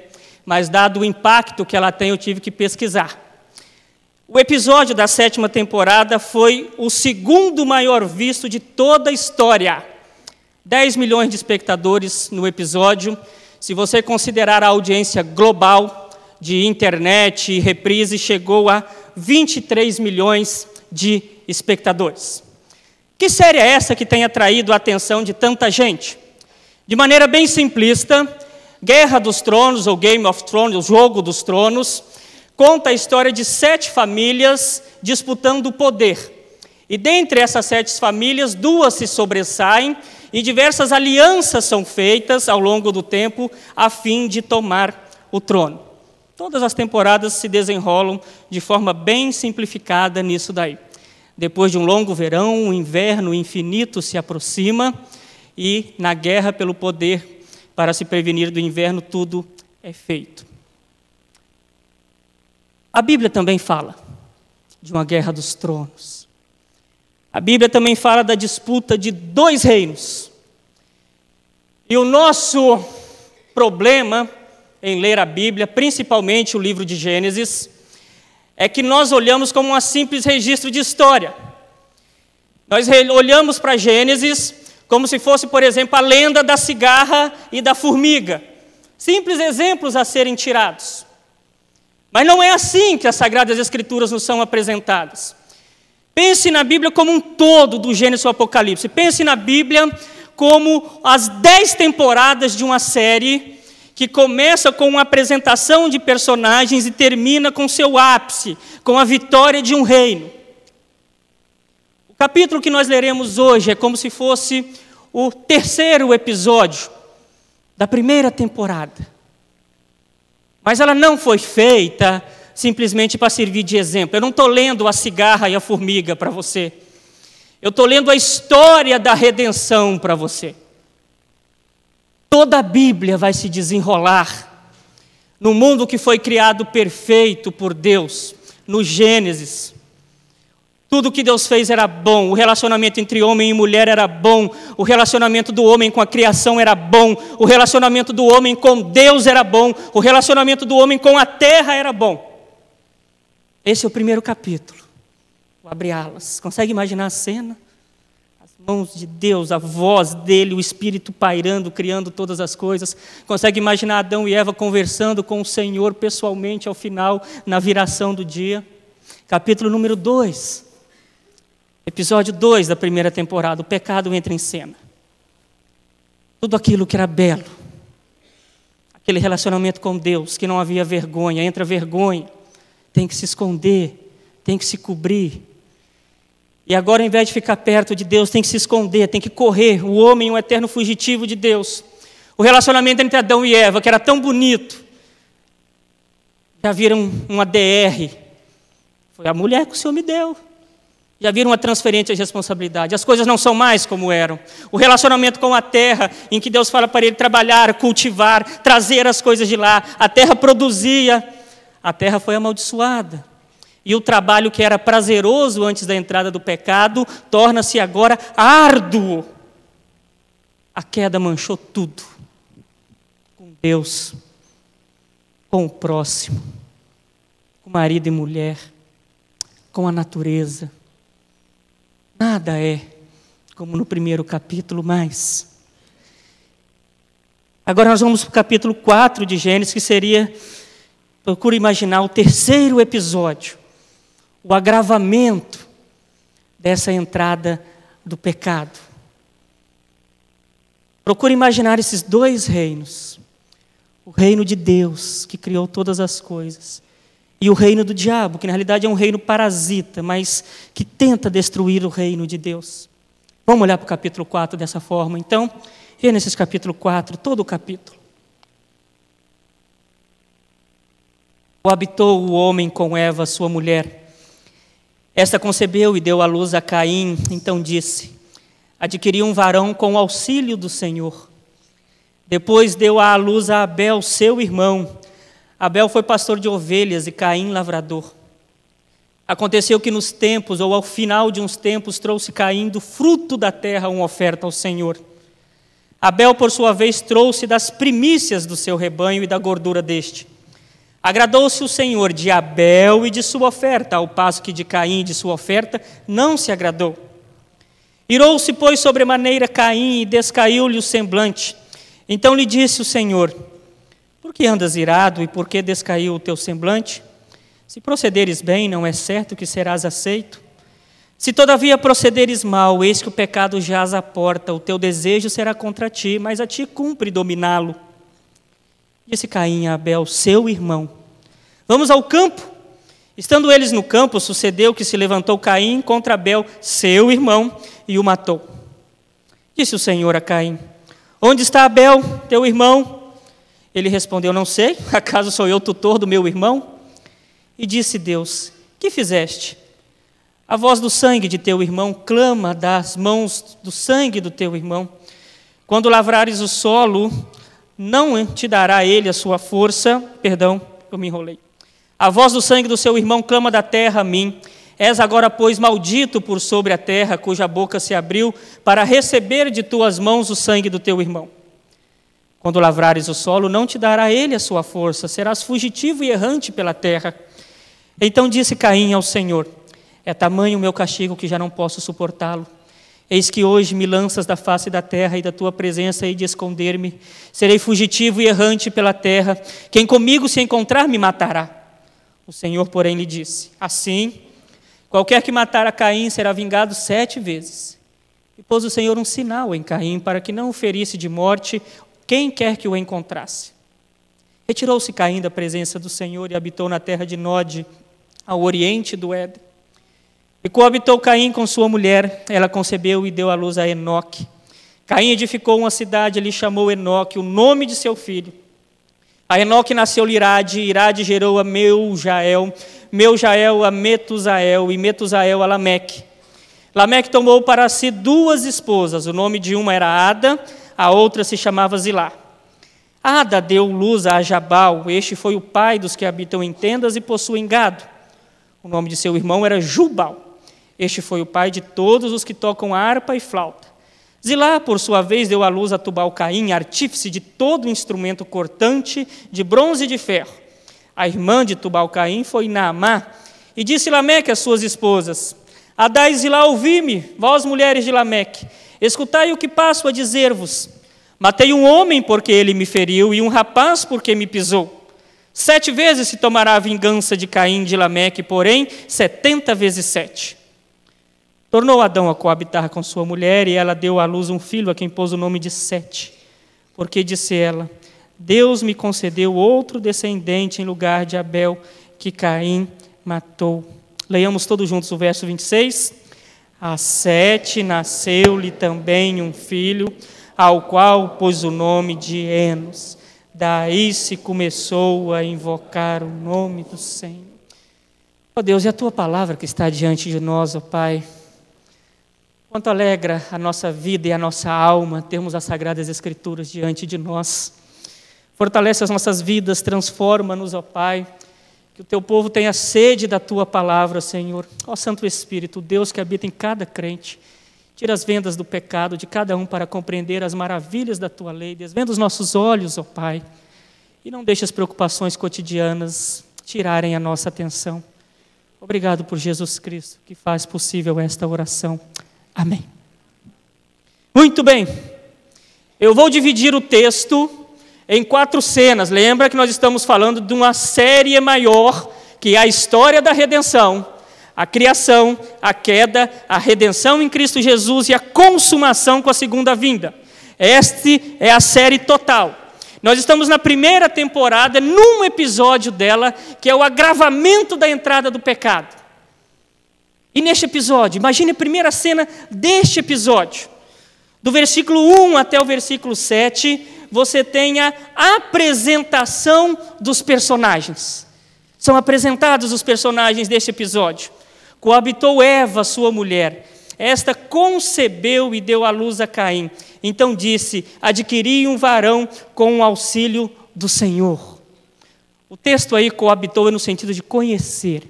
mas dado o impacto que ela tem, eu tive que pesquisar. O episódio da 7ª temporada foi o segundo maior visto de toda a história. 10 milhões de espectadores no episódio. Se você considerar a audiência global de internet e reprise, chegou a 23 milhões de espectadores. Que série é essa que tem atraído a atenção de tanta gente? De maneira bem simplista, Guerra dos Tronos, ou Game of Thrones, o Jogo dos Tronos, conta a história de 7 famílias disputando o poder. E dentre essas 7 famílias, 2 se sobressaem e diversas alianças são feitas ao longo do tempo a fim de tomar o trono. Todas as temporadas se desenrolam de forma bem simplificada nisso daí. Depois de um longo verão, o inverno infinito se aproxima e na guerra pelo poder, para se prevenir do inverno, tudo é feito. A Bíblia também fala de uma guerra dos tronos. A Bíblia também fala da disputa de 2 reinos. E o nosso problema em ler a Bíblia, principalmente o livro de Gênesis, é que nós olhamos como um simples registro de história. Nós olhamos para Gênesis como se fosse, por exemplo, a lenda da cigarra e da formiga. Simples exemplos a serem tirados. Mas não é assim que as Sagradas Escrituras nos são apresentadas. Pense na Bíblia como um todo, do Gênesis ao Apocalipse. Pense na Bíblia como as 10 temporadas de uma série que começa com uma apresentação de personagens e termina com seu ápice, com a vitória de um reino. O capítulo que nós leremos hoje é como se fosse o 3º episódio da 1ª temporada. Mas ela não foi feita simplesmente para servir de exemplo. Eu não estou lendo a cigarra e a formiga para você. Eu estou lendo a história da redenção para você. Toda a Bíblia vai se desenrolar no mundo que foi criado perfeito por Deus, no Gênesis. Tudo que Deus fez era bom, o relacionamento entre homem e mulher era bom, o relacionamento do homem com a criação era bom, o relacionamento do homem com Deus era bom, o relacionamento do homem com a terra era bom. Esse é o 1º capítulo. Vou abrir alas. Consegue imaginar a cena? As mãos de Deus, a voz dele, o Espírito pairando, criando todas as coisas. Consegue imaginar Adão e Eva conversando com o Senhor pessoalmente ao final, na viração do dia? Capítulo número 2. Episódio 2 da 1ª temporada, o pecado entra em cena. Tudo aquilo que era belo, aquele relacionamento com Deus, que não havia vergonha, entra vergonha, tem que se esconder, tem que se cobrir. E agora, ao invés de ficar perto de Deus, tem que se esconder, tem que correr. O homem é um eterno fugitivo de Deus. O relacionamento entre Adão e Eva, que era tão bonito, já viram uma DR. Foi a mulher que o Senhor me deu. Já viram uma transferência de responsabilidade. As coisas não são mais como eram. O relacionamento com a terra, em que Deus fala para ele trabalhar, cultivar, trazer as coisas de lá. A terra produzia. A terra foi amaldiçoada. E o trabalho que era prazeroso antes da entrada do pecado, torna-se agora árduo. A queda manchou tudo. Com Deus, com o próximo, com marido e mulher, com a natureza. Nada é como no primeiro capítulo mais. Agora nós vamos para o capítulo 4 de Gênesis, que seria, procura imaginar, o terceiro episódio. O agravamento dessa entrada do pecado. Procura imaginar esses dois reinos. O reino de Deus, que criou todas as coisas. E o reino do diabo, que na realidade é um reino parasita, mas que tenta destruir o reino de Deus. Vamos olhar para o capítulo 4 dessa forma. Então, Gênesis capítulo 4, todo o capítulo. Habitou o homem com Eva, sua mulher. Esta concebeu e deu à luz a Caim, então disse: adquiri um varão com o auxílio do Senhor. Depois deu à luz a Abel, seu irmão. Abel foi pastor de ovelhas e Caim lavrador. Aconteceu que nos tempos, ou ao final de uns tempos, trouxe Caim do fruto da terra uma oferta ao Senhor. Abel, por sua vez, trouxe das primícias do seu rebanho e da gordura deste. Agradou-se o Senhor de Abel e de sua oferta, ao passo que de Caim e de sua oferta não se agradou. Irou-se, pois, sobremaneira Caim e descaiu-lhe o semblante. Então lhe disse o Senhor: por que andas irado e por que descaiu o teu semblante? Se procederes bem, não é certo que serás aceito? Se todavia procederes mal, eis que o pecado jaz à porta, o teu desejo será contra ti, mas a ti cumpre dominá-lo. Disse Caim a Abel, seu irmão: vamos ao campo. Estando eles no campo, sucedeu que se levantou Caim contra Abel, seu irmão, e o matou. Disse o Senhor a Caim: onde está Abel, teu irmão? Ele respondeu: não sei, acaso sou eu tutor do meu irmão? E disse Deus: que fizeste? A voz do sangue de teu irmão clama das mãos do sangue do teu irmão. Quando lavrares o solo, não te dará ele a sua força. Perdão, eu me enrolei. A voz do sangue do seu irmão clama da terra a mim. És agora, pois, maldito por sobre a terra, cuja boca se abriu, para receber de tuas mãos o sangue do teu irmão. Quando lavrares o solo, não te dará ele a sua força, serás fugitivo e errante pela terra. Então disse Caim ao Senhor: é tamanho o meu castigo que já não posso suportá-lo. Eis que hoje me lanças da face da terra e da tua presença hei de esconder-me. Serei fugitivo e errante pela terra. Quem comigo se encontrar me matará. O Senhor, porém, lhe disse: assim, qualquer que matar a Caim será vingado 7 vezes. E pôs o Senhor um sinal em Caim, para que não o ferisse de morte quem quer que o encontrasse. Retirou-se Caim da presença do Senhor e habitou na terra de Nod, ao oriente do Éden. E coabitou Caim com sua mulher, ela concebeu e deu à luz a Enoque. Caim edificou uma cidade e lhe chamou Enoque, o nome de seu filho. A Enoque nasceu-lhe Irade, Irade gerou a Meujael, Meujael a Metusael e Metusael a Lameque. Lameque tomou para si 2 esposas, o nome de uma era Ada, a outra se chamava Zilá. Ada deu luz a Jabal, este foi o pai dos que habitam em tendas e possuem gado. O nome de seu irmão era Jubal, este foi o pai de todos os que tocam harpa e flauta. Zilá, por sua vez, deu à luz a Tubal-Caim, artífice de todo instrumento cortante de bronze e de ferro. A irmã de Tubal-Caim foi Naamá, e disse Lameque às suas esposas: Adá e Zilá, ouvi-me, vós mulheres de Lameque, escutai o que passo a dizer-vos. Matei um homem porque ele me feriu, e um rapaz porque me pisou. 7 vezes se tomará a vingança de Caim de Lameque, porém 70 vezes 7. Tornou Adão a coabitar com sua mulher, e ela deu à luz um filho, a quem pôs o nome de Sete. Porque disse ela: Deus me concedeu outro descendente em lugar de Abel, que Caim matou. Leiamos todos juntos o verso 26. A Sete nasceu-lhe também um filho, ao qual pôs o nome de Enos. Daí se começou a invocar o nome do Senhor. Ó Deus, é a Tua palavra que está diante de nós, ó Pai. Quanto alegra a nossa vida e a nossa alma termos as Sagradas Escrituras diante de nós. Fortalece as nossas vidas, transforma-nos, ó Pai. Que o Teu povo tenha sede da Tua palavra, Senhor. Ó Santo Espírito, Deus que habita em cada crente, tira as vendas do pecado de cada um para compreender as maravilhas da Tua lei. Desvenda os nossos olhos, ó Pai. E não deixe as preocupações cotidianas tirarem a nossa atenção. Obrigado por Jesus Cristo, que faz possível esta oração. Amém. Muito bem. Eu vou dividir o texto em 4 cenas. Lembra que nós estamos falando de uma série maior, que é a história da redenção, a criação, a queda, a redenção em Cristo Jesus e a consumação com a segunda vinda. Esta é a série total. Nós estamos na primeira temporada, num episódio dela, que é o agravamento da entrada do pecado. E neste episódio, imagine a primeira cena deste episódio. Do versículo 1 até o versículo 7, você tem a apresentação dos personagens. São apresentados os personagens deste episódio. Coabitou Eva, sua mulher. Esta concebeu e deu à luz a Caim. Então disse, adquiri um varão com o auxílio do Senhor. O texto aí, coabitou, é no sentido de conhecer,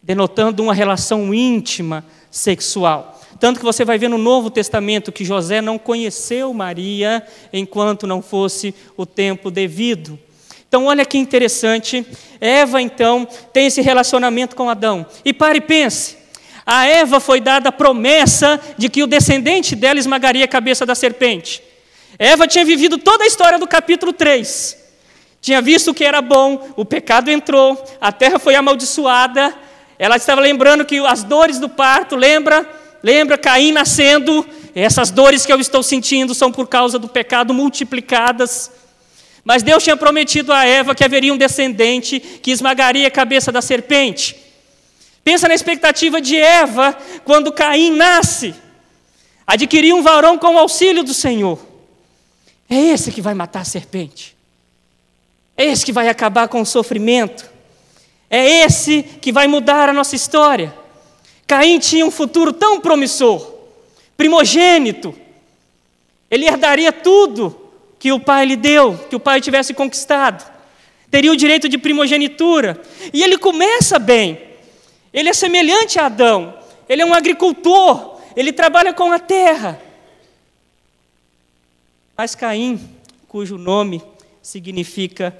denotando uma relação íntima sexual. Tanto que você vai ver no Novo Testamento que José não conheceu Maria enquanto não fosse o tempo devido. Então, olha que interessante. Eva, então, tem esse relacionamento com Adão. E pare e pense. A Eva foi dada a promessa de que o descendente dela esmagaria a cabeça da serpente. Eva tinha vivido toda a história do capítulo 3. Tinha visto que era bom, o pecado entrou, a terra foi amaldiçoada. Ela estava lembrando que as dores do parto, lembra Caim nascendo, essas dores que eu estou sentindo são por causa do pecado multiplicadas. Mas Deus tinha prometido a Eva que haveria um descendente que esmagaria a cabeça da serpente. Pensa na expectativa de Eva quando Caim nasce. Adquirir um varão com o auxílio do Senhor. É esse que vai matar a serpente. É esse que vai acabar com o sofrimento. É esse que vai mudar a nossa história. Caim tinha um futuro tão promissor, primogênito. Ele herdaria tudo que o pai lhe deu, que o pai tivesse conquistado. Teria o direito de primogenitura. E ele começa bem. Ele é semelhante a Adão. Ele é um agricultor. Ele trabalha com a terra. Mas Caim, cujo nome significa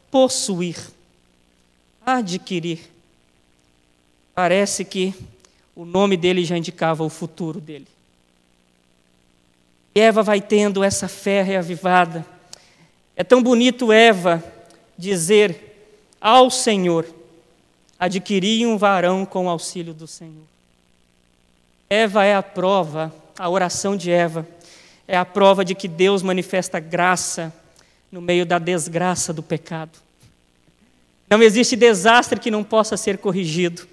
possuir, adquirir. Parece que o nome dele já indicava o futuro dele. E Eva vai tendo essa fé reavivada. É tão bonito Eva dizer ao Senhor, adquiri um varão com o auxílio do Senhor. Eva é a prova, a oração de Eva, é a prova de que Deus manifesta graça no meio da desgraça do pecado. Não existe desastre que não possa ser corrigido.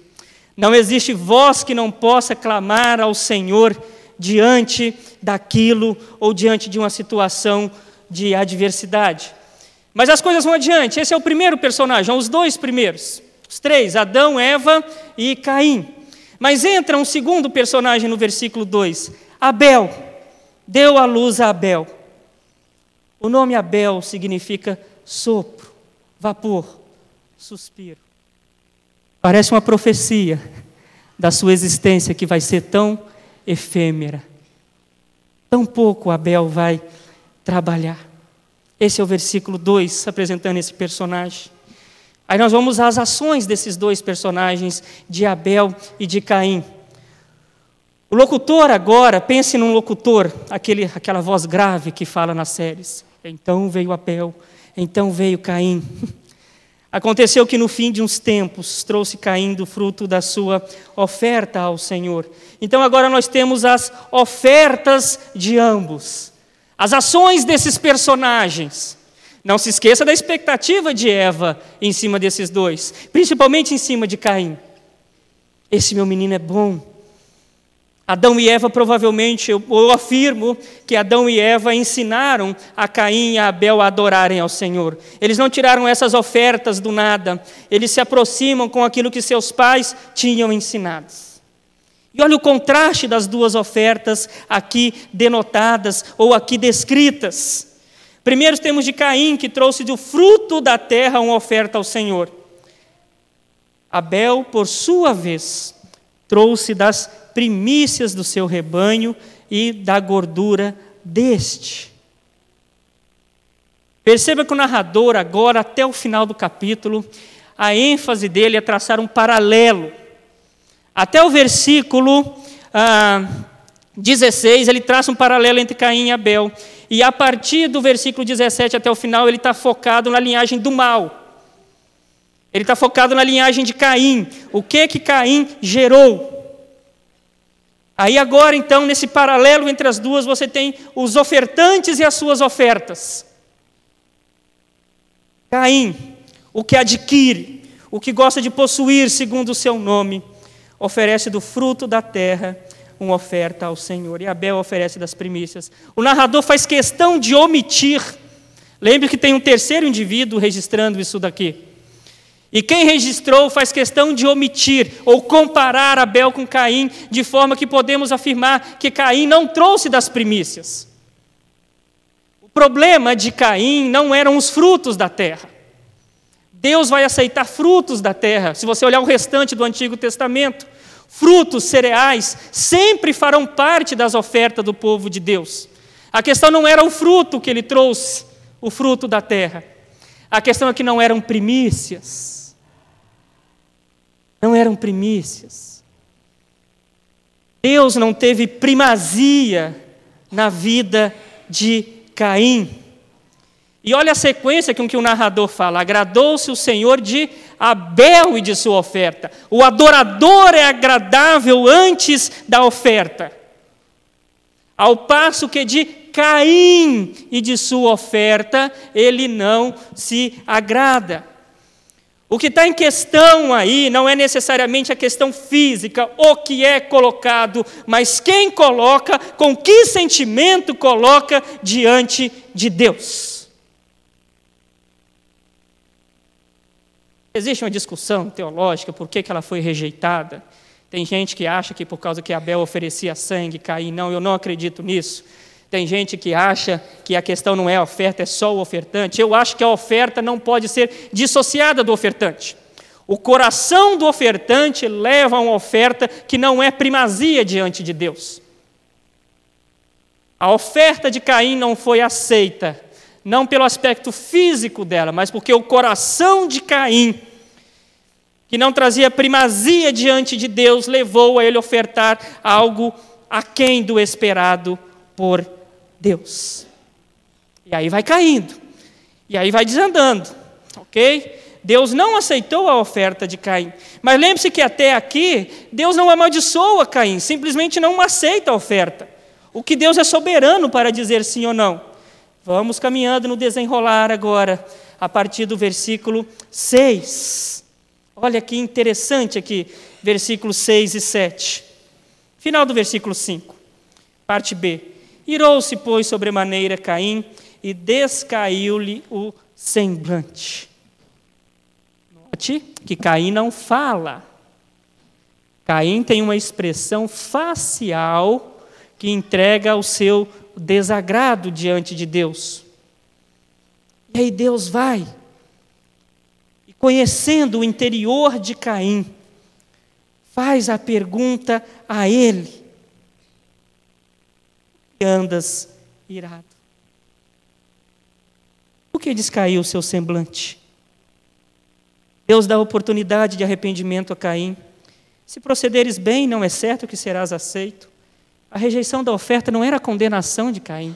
Não existe voz que não possa clamar ao Senhor diante daquilo ou diante de uma situação de adversidade. Mas as coisas vão adiante. Esse é o primeiro personagem, os 2 primeiros. Os 3, Adão, Eva e Caim. Mas entra um segundo personagem no versículo 2. Abel. Deu à luz a Abel. O nome Abel significa sopro, vapor, suspiro. Parece uma profecia da sua existência que vai ser tão efêmera. Tão pouco Abel vai trabalhar. Esse é o versículo 2, apresentando esse personagem. Aí nós vamos às ações desses 2 personagens, de Abel e de Caim. O locutor agora, pense num locutor, aquela voz grave que fala nas séries. Então veio Abel, então veio Caim. Aconteceu que no fim de uns tempos trouxe Caim do fruto da sua oferta ao Senhor. Então agora nós temos as ofertas de ambos. As ações desses personagens. Não se esqueça da expectativa de Eva em cima desses 2, principalmente em cima de Caim. Esse meu menino é bom. Adão e Eva provavelmente, eu afirmo que Adão e Eva ensinaram a Caim e a Abel a adorarem ao Senhor. Eles não tiraram essas ofertas do nada, eles se aproximam com aquilo que seus pais tinham ensinado. E olha o contraste das duas ofertas aqui denotadas ou aqui descritas. Primeiro temos de Caim, que trouxe do fruto da terra uma oferta ao Senhor. Abel, por sua vez, trouxe das primícias do seu rebanho e da gordura deste. Perceba que o narrador agora, até o final do capítulo, a ênfase dele é traçar um paralelo. Até o versículo 16, ele traça um paralelo entre Caim e Abel. E a partir do versículo 17 até o final, ele está focado na linhagem do mal. Ele está focado na linhagem de Caim. O que Caim gerou? Aí agora, então, nesse paralelo entre as duas, você tem os ofertantes e as suas ofertas. Caim, o que adquire, o que gosta de possuir segundo o seu nome, oferece do fruto da terra uma oferta ao Senhor. E Abel oferece das primícias. O narrador faz questão de omitir. Lembre que tem um terceiro indivíduo registrando isso daqui. E quem registrou faz questão de omitir ou comparar Abel com Caim, de forma que podemos afirmar que Caim não trouxe das primícias. O problema de Caim não eram os frutos da terra. Deus vai aceitar frutos da terra. Se você olhar o restante do Antigo Testamento, frutos, cereais, sempre farão parte das ofertas do povo de Deus. A questão não era o fruto que ele trouxe, o fruto da terra. A questão é que não eram primícias. Não eram primícias. Deus não teve primazia na vida de Caim. E olha a sequência com que o narrador fala: agradou-se o Senhor de Abel e de sua oferta. O adorador é agradável antes da oferta. Ao passo que de Caim e de sua oferta, ele não se agrada. O que está em questão aí não é necessariamente a questão física, o que é colocado, mas quem coloca, com que sentimento coloca diante de Deus. Existe uma discussão teológica por que ela foi rejeitada. Tem gente que acha que por causa que Abel oferecia sangue, Caim não, eu não acredito nisso. Tem gente que acha que a questão não é a oferta, é só o ofertante. Eu acho que a oferta não pode ser dissociada do ofertante. O coração do ofertante leva a uma oferta que não é primazia diante de Deus. A oferta de Caim não foi aceita, não pelo aspecto físico dela, mas porque o coração de Caim, que não trazia primazia diante de Deus, levou a ele ofertar algo aquém do esperado por Deus. E aí vai caindo. E aí vai desandando. Ok? Deus não aceitou a oferta de Caim. Mas lembre-se que até aqui, Deus não amaldiçoa Caim, simplesmente não aceita a oferta. O que Deus é soberano para dizer sim ou não. Vamos caminhando no desenrolar agora, a partir do versículo 6. Olha que interessante aqui, versículos 6 e 7. Final do versículo 5, parte B. Irou-se, pois, sobremaneira Caim, e descaiu-lhe o semblante. Note que Caim não fala. Caim tem uma expressão facial que entrega o seu desagrado diante de Deus. E aí Deus vai, e conhecendo o interior de Caim, faz a pergunta a ele: andas irado? Por que descaiu o seu semblante? Deus dá oportunidade de arrependimento a Caim. Se procederes bem, não é certo que serás aceito. A rejeição da oferta não era a condenação de Caim.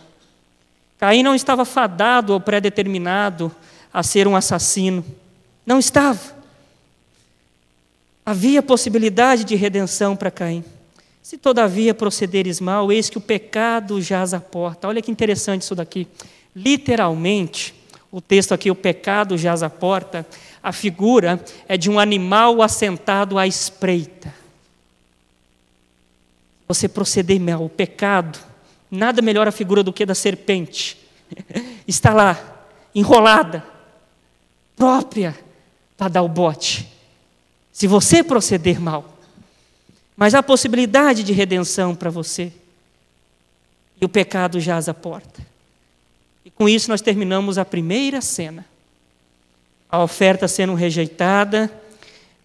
Caim não estava fadado ou pré-determinado a ser um assassino. Não estava. Havia possibilidade de redenção para Caim. Se todavia procederes mal, eis que o pecado jaz à porta. Olha que interessante isso daqui. Literalmente, o texto aqui, o pecado jaz à porta, a figura é de um animal assentado à espreita. você proceder mal. O pecado, nada melhor a figura do que da serpente. Está lá, enrolada, própria para dar o bote. Se você proceder mal. Mas há possibilidade de redenção para você. E o pecado jaz à porta. E com isso nós terminamos a primeira cena. A oferta sendo rejeitada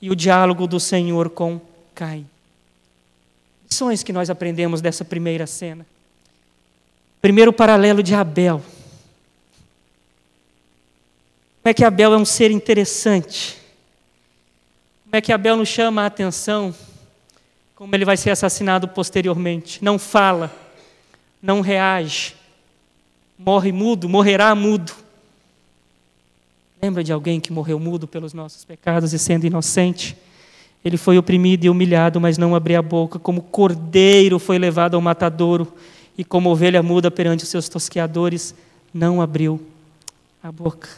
e o diálogo do Senhor com Caim. Lições que nós aprendemos dessa primeira cena. Primeiro, o paralelo de Abel. Como é que Abel é um ser interessante? Como é que Abel nos chama a atenção? Como ele vai ser assassinado posteriormente. Não fala, não reage, morre mudo, morrerá mudo. Lembra de alguém que morreu mudo pelos nossos pecados e sendo inocente? Ele foi oprimido e humilhado, mas não abriu a boca. Como cordeiro foi levado ao matadouro e como ovelha muda perante os seus tosqueadores, não abriu a boca.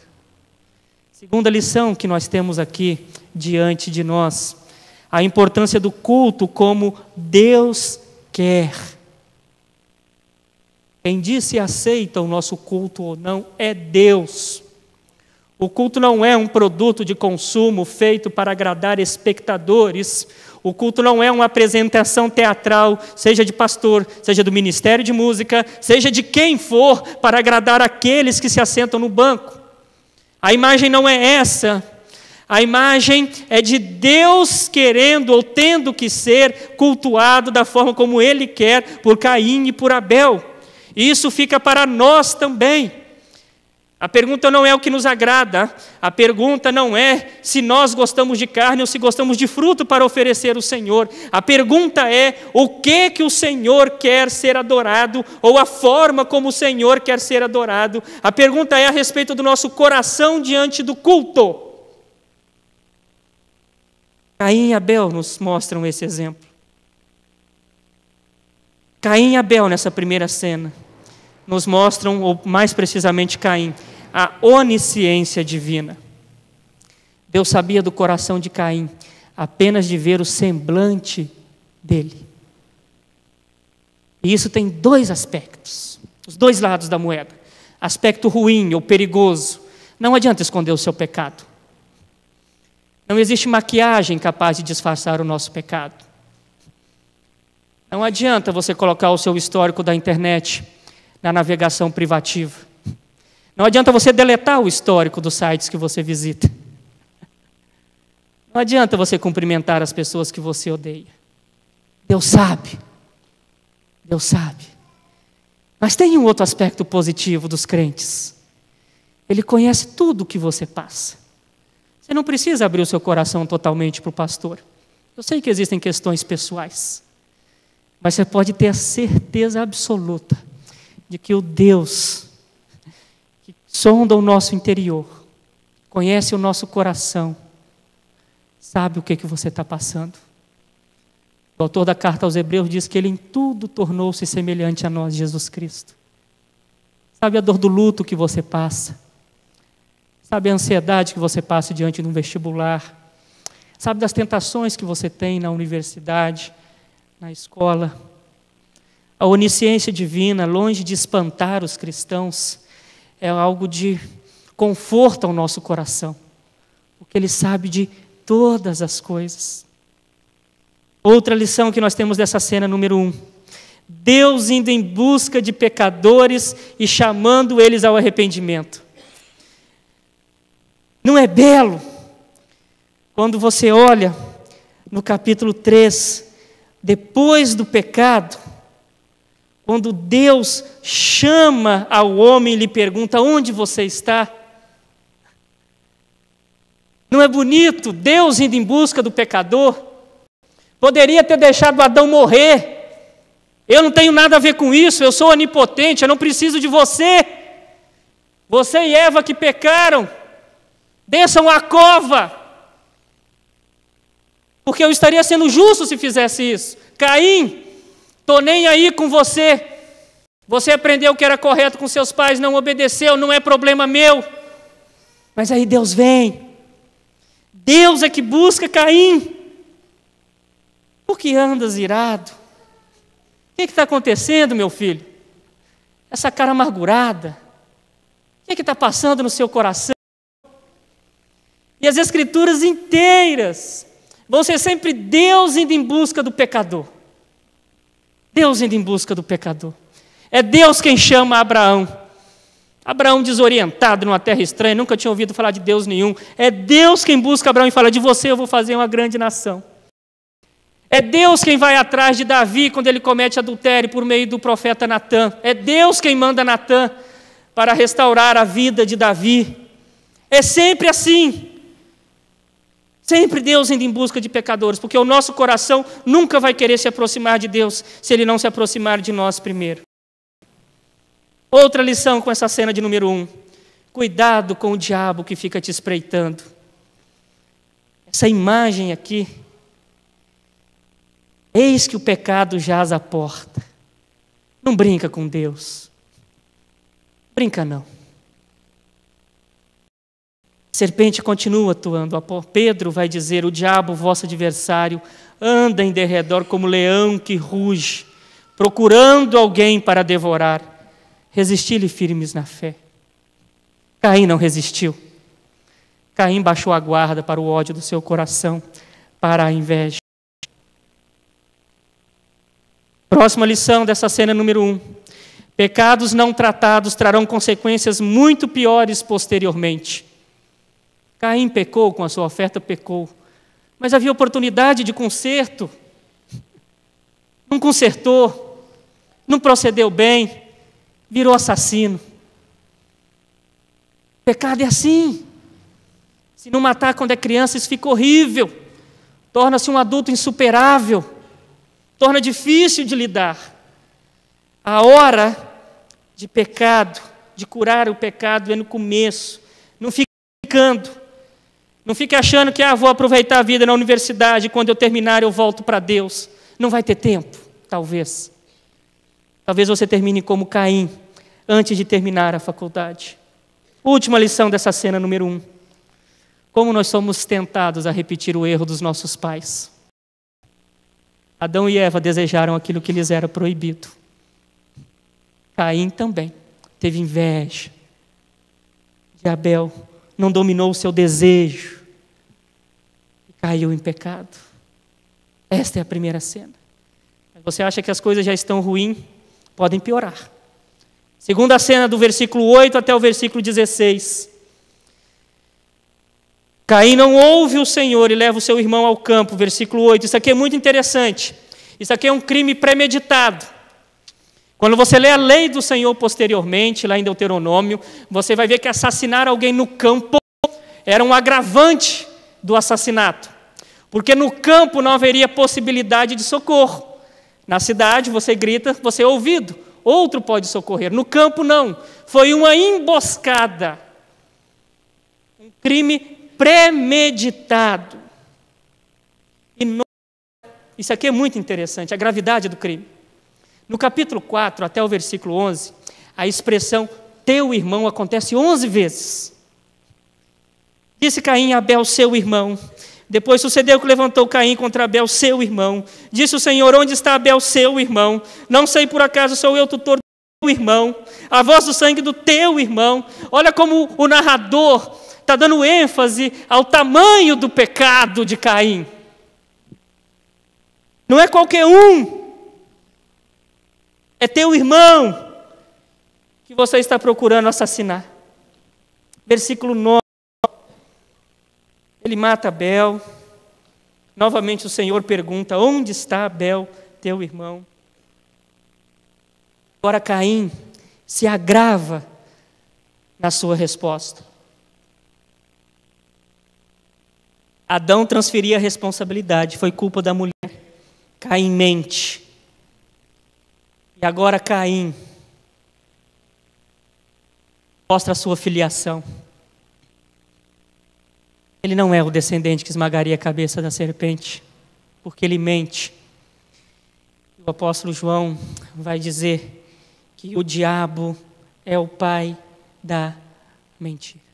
Segunda lição que nós temos aqui diante de nós, a importância do culto como Deus quer. Quem diz se aceita o nosso culto ou não é Deus. O culto não é um produto de consumo feito para agradar espectadores. O culto não é uma apresentação teatral, seja de pastor, seja do ministério de música, seja de quem for, para agradar aqueles que se assentam no banco. A imagem não é essa. A imagem é de Deus querendo ou tendo que ser cultuado da forma como Ele quer por Caim e por Abel. E isso fica para nós também. A pergunta não é o que nos agrada, a pergunta não é se nós gostamos de carne ou se gostamos de fruto para oferecer ao Senhor. A pergunta é o que o Senhor quer ser adorado ou a forma como o Senhor quer ser adorado. A pergunta é a respeito do nosso coração diante do culto. Caim e Abel nos mostram esse exemplo. Caim e Abel nessa primeira cena nos mostram, ou mais precisamente Caim, a onisciência divina. Deus sabia do coração de Caim, apenas de ver o semblante dele. E isso tem dois aspectos, os dois lados da moeda. Aspecto ruim ou perigoso. Não adianta esconder o seu pecado. Não existe maquiagem capaz de disfarçar o nosso pecado. Não adianta você colocar o seu histórico da internet na navegação privativa. Não adianta você deletar o histórico dos sites que você visita. Não adianta você cumprimentar as pessoas que você odeia. Deus sabe. Deus sabe. Mas tem um outro aspecto positivo dos crentes. Ele conhece tudo o que você passa. Você não precisa abrir o seu coração totalmente para o pastor. Eu sei que existem questões pessoais. Mas você pode ter a certeza absoluta de que o Deus que sonda o nosso interior, conhece o nosso coração, sabe o que você está passando. O autor da carta aos Hebreus diz que ele em tudo tornou-se semelhante a nós, Jesus Cristo. Sabe a dor do luto que você passa, sabe a ansiedade que você passa diante de um vestibular, sabe das tentações que você tem na universidade, na escola. A onisciência divina, longe de espantar os cristãos, é algo de conforto ao nosso coração, porque Ele sabe de todas as coisas. Outra lição que nós temos dessa cena, número 1. Deus indo em busca de pecadores e chamando eles ao arrependimento. Não é belo? Quando você olha no capítulo 3, depois do pecado, quando Deus chama ao homem e lhe pergunta: onde você está? Não é bonito? Deus indo em busca do pecador. Poderia ter deixado Adão morrer. Eu não tenho nada a ver com isso, eu sou onipotente, eu não preciso de você. Você e Eva que pecaram, desçam à cova. Porque eu estaria sendo justo se fizesse isso. Caim, estou nem aí com você. Você aprendeu que era correto com seus pais, não obedeceu, não é problema meu. Mas aí Deus vem. Deus é que busca Caim. Por que andas irado? que está acontecendo, meu filho? Essa cara amargurada. O que está passando no seu coração? E as Escrituras inteiras vão ser sempre Deus indo em busca do pecador. Deus indo em busca do pecador. É Deus quem chama Abraão. Abraão desorientado numa terra estranha, nunca tinha ouvido falar de Deus nenhum. É Deus quem busca Abraão e fala, de você eu vou fazer uma grande nação. É Deus quem vai atrás de Davi quando ele comete adultério por meio do profeta Natã. É Deus quem manda Natã para restaurar a vida de Davi. É sempre assim. Sempre Deus indo em busca de pecadores, porque o nosso coração nunca vai querer se aproximar de Deus se Ele não se aproximar de nós primeiro. Outra lição com essa cena de número 1. Cuidado com o diabo que fica te espreitando. Essa imagem aqui. Eis que o pecado jaz à porta. Não brinca com Deus. Brinca não. A serpente continua atuando. Pedro vai dizer, o diabo, vosso adversário, anda em derredor como leão que ruge, procurando alguém para devorar. Resisti-lhe firmes na fé. Caim não resistiu. Caim baixou a guarda para o ódio do seu coração, para a inveja. Próxima lição dessa cena número 1. Pecados não tratados trarão consequências muito piores posteriormente. Caim pecou com a sua oferta, pecou. Mas havia oportunidade de conserto. Não consertou. Não procedeu bem. Virou assassino. Pecado é assim. Se não matar quando é criança, isso fica horrível. Torna-se um adulto insuperável. Torna difícil de lidar. A hora de pecado, de curar o pecado é no começo. Não fique brincando. Não fique achando que vou aproveitar a vida na universidade, quando eu terminar eu volto para Deus. Não vai ter tempo, talvez. Talvez você termine como Caim, antes de terminar a faculdade. Última lição dessa cena número 1. Como nós somos tentados a repetir o erro dos nossos pais. Adão e Eva desejaram aquilo que lhes era proibido. Caim também teve inveja de Abel, não dominou o seu desejo e caiu em pecado. Esta é a primeira cena. Você acha que as coisas já estão ruins? Podem piorar. Segunda cena, do versículo 8 até o versículo 16. Caim não ouve o Senhor e leva o seu irmão ao campo, versículo 8. Isso aqui é muito interessante. Isso aqui é um crime premeditado. Quando você lê a lei do Senhor posteriormente, lá em Deuteronômio, você vai ver que assassinar alguém no campo era um agravante do assassinato. Porque no campo não haveria possibilidade de socorro. Na cidade, você grita, você é ouvido. Outro pode socorrer. No campo, não. Foi uma emboscada. Um crime premeditado. E isso aqui é muito interessante, a gravidade do crime. No capítulo 4, até o versículo 11, a expressão teu irmão acontece 11 vezes. Disse Caim a Abel, seu irmão. Depois sucedeu que levantou Caim contra Abel, seu irmão. Disse o Senhor, onde está Abel, seu irmão? Não sei por acaso, sou eu tutor do teu irmão, a voz do sangue do teu irmão. Olha como o narrador está dando ênfase ao tamanho do pecado de Caim. Não é qualquer um. É teu irmão que você está procurando assassinar. Versículo 9. Ele mata Abel. Novamente o Senhor pergunta, onde está Abel, teu irmão? Agora Caim se agrava na sua resposta. Adão transferia a responsabilidade, foi culpa da mulher. Caim mente. E agora Caim mostra a sua filiação. Ele não é o descendente que esmagaria a cabeça da serpente, porque ele mente. O apóstolo João vai dizer que o diabo é o pai da mentira.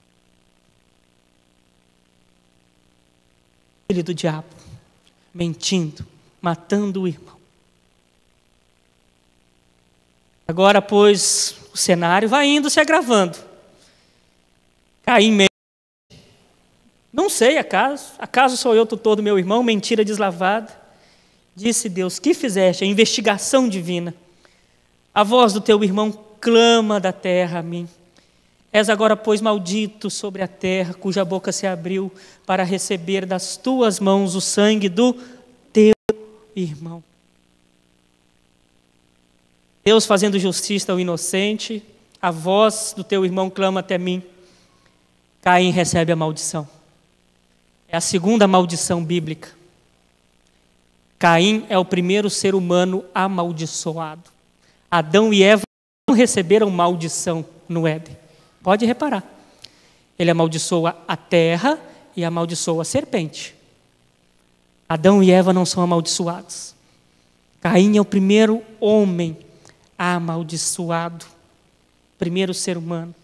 Filho do diabo, mentindo, matando o irmão. Agora, pois, o cenário vai indo se agravando. Caim mente. Não sei, acaso sou eu tutor do meu irmão? Mentira deslavada. Disse Deus, que fizeste? A investigação divina. A voz do teu irmão clama da terra a mim. És agora, pois, maldito sobre a terra, cuja boca se abriu para receber das tuas mãos o sangue do teu irmão. Deus fazendo justiça ao inocente, a voz do teu irmão clama até mim. Caim recebe a maldição. É a segunda maldição bíblica. Caim é o primeiro ser humano amaldiçoado. Adão e Eva não receberam maldição no Éden. Pode reparar. Ele amaldiçoa a terra e amaldiçoa a serpente. Adão e Eva não são amaldiçoados. Caim é o primeiro homem amaldiçoado. Primeiro ser humano.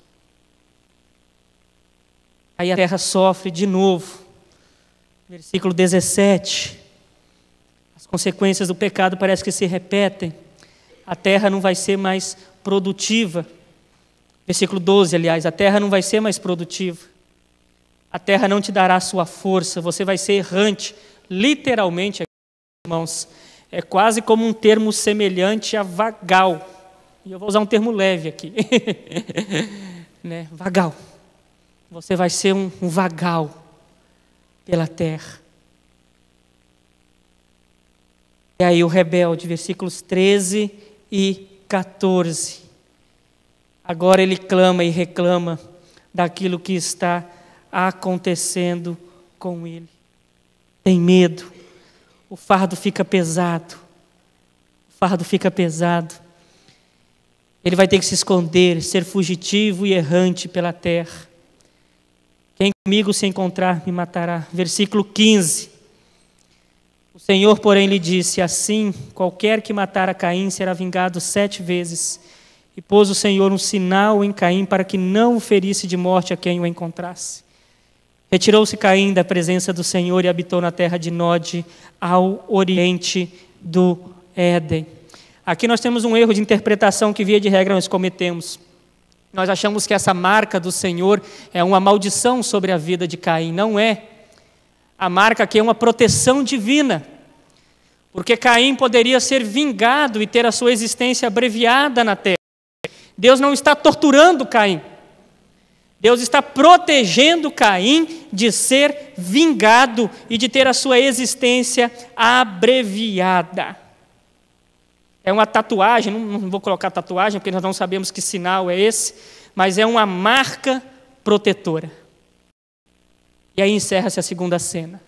Aí a terra sofre de novo. Versículo 17. As consequências do pecado parecem que se repetem. A terra não vai ser mais produtiva. Versículo 12, aliás, a terra não vai ser mais produtiva. A terra não te dará sua força, você vai ser errante. Literalmente, irmãos, é quase como um termo semelhante a vagal. E eu vou usar um termo leve aqui. Né? Vagal. Você vai ser um vagal pela terra. E aí o rebelde, versículos 13 e 14. Agora ele clama e reclama daquilo que está acontecendo com ele. Tem medo. O fardo fica pesado. O fardo fica pesado. Ele vai ter que se esconder, ser fugitivo e errante pela terra. Quem comigo se encontrar me matará. Versículo 15. O Senhor, porém, lhe disse, assim, qualquer que matar a Caim será vingado 7 vezes. E pôs o Senhor um sinal em Caim para que não o ferisse de morte a quem o encontrasse. Retirou-se Caim da presença do Senhor e habitou na terra de Nod, ao oriente do Éden. Aqui nós temos um erro de interpretação que, via de regra, nós cometemos. Nós achamos que essa marca do Senhor é uma maldição sobre a vida de Caim. Não é. A marca aqui é uma proteção divina. Porque Caim poderia ser vingado e ter a sua existência abreviada na terra. Deus não está torturando Caim. Deus está protegendo Caim de ser vingado e de ter a sua existência abreviada. É uma tatuagem, não vou colocar tatuagem, porque nós não sabemos que sinal é esse, mas é uma marca protetora. E aí encerra-se a segunda cena.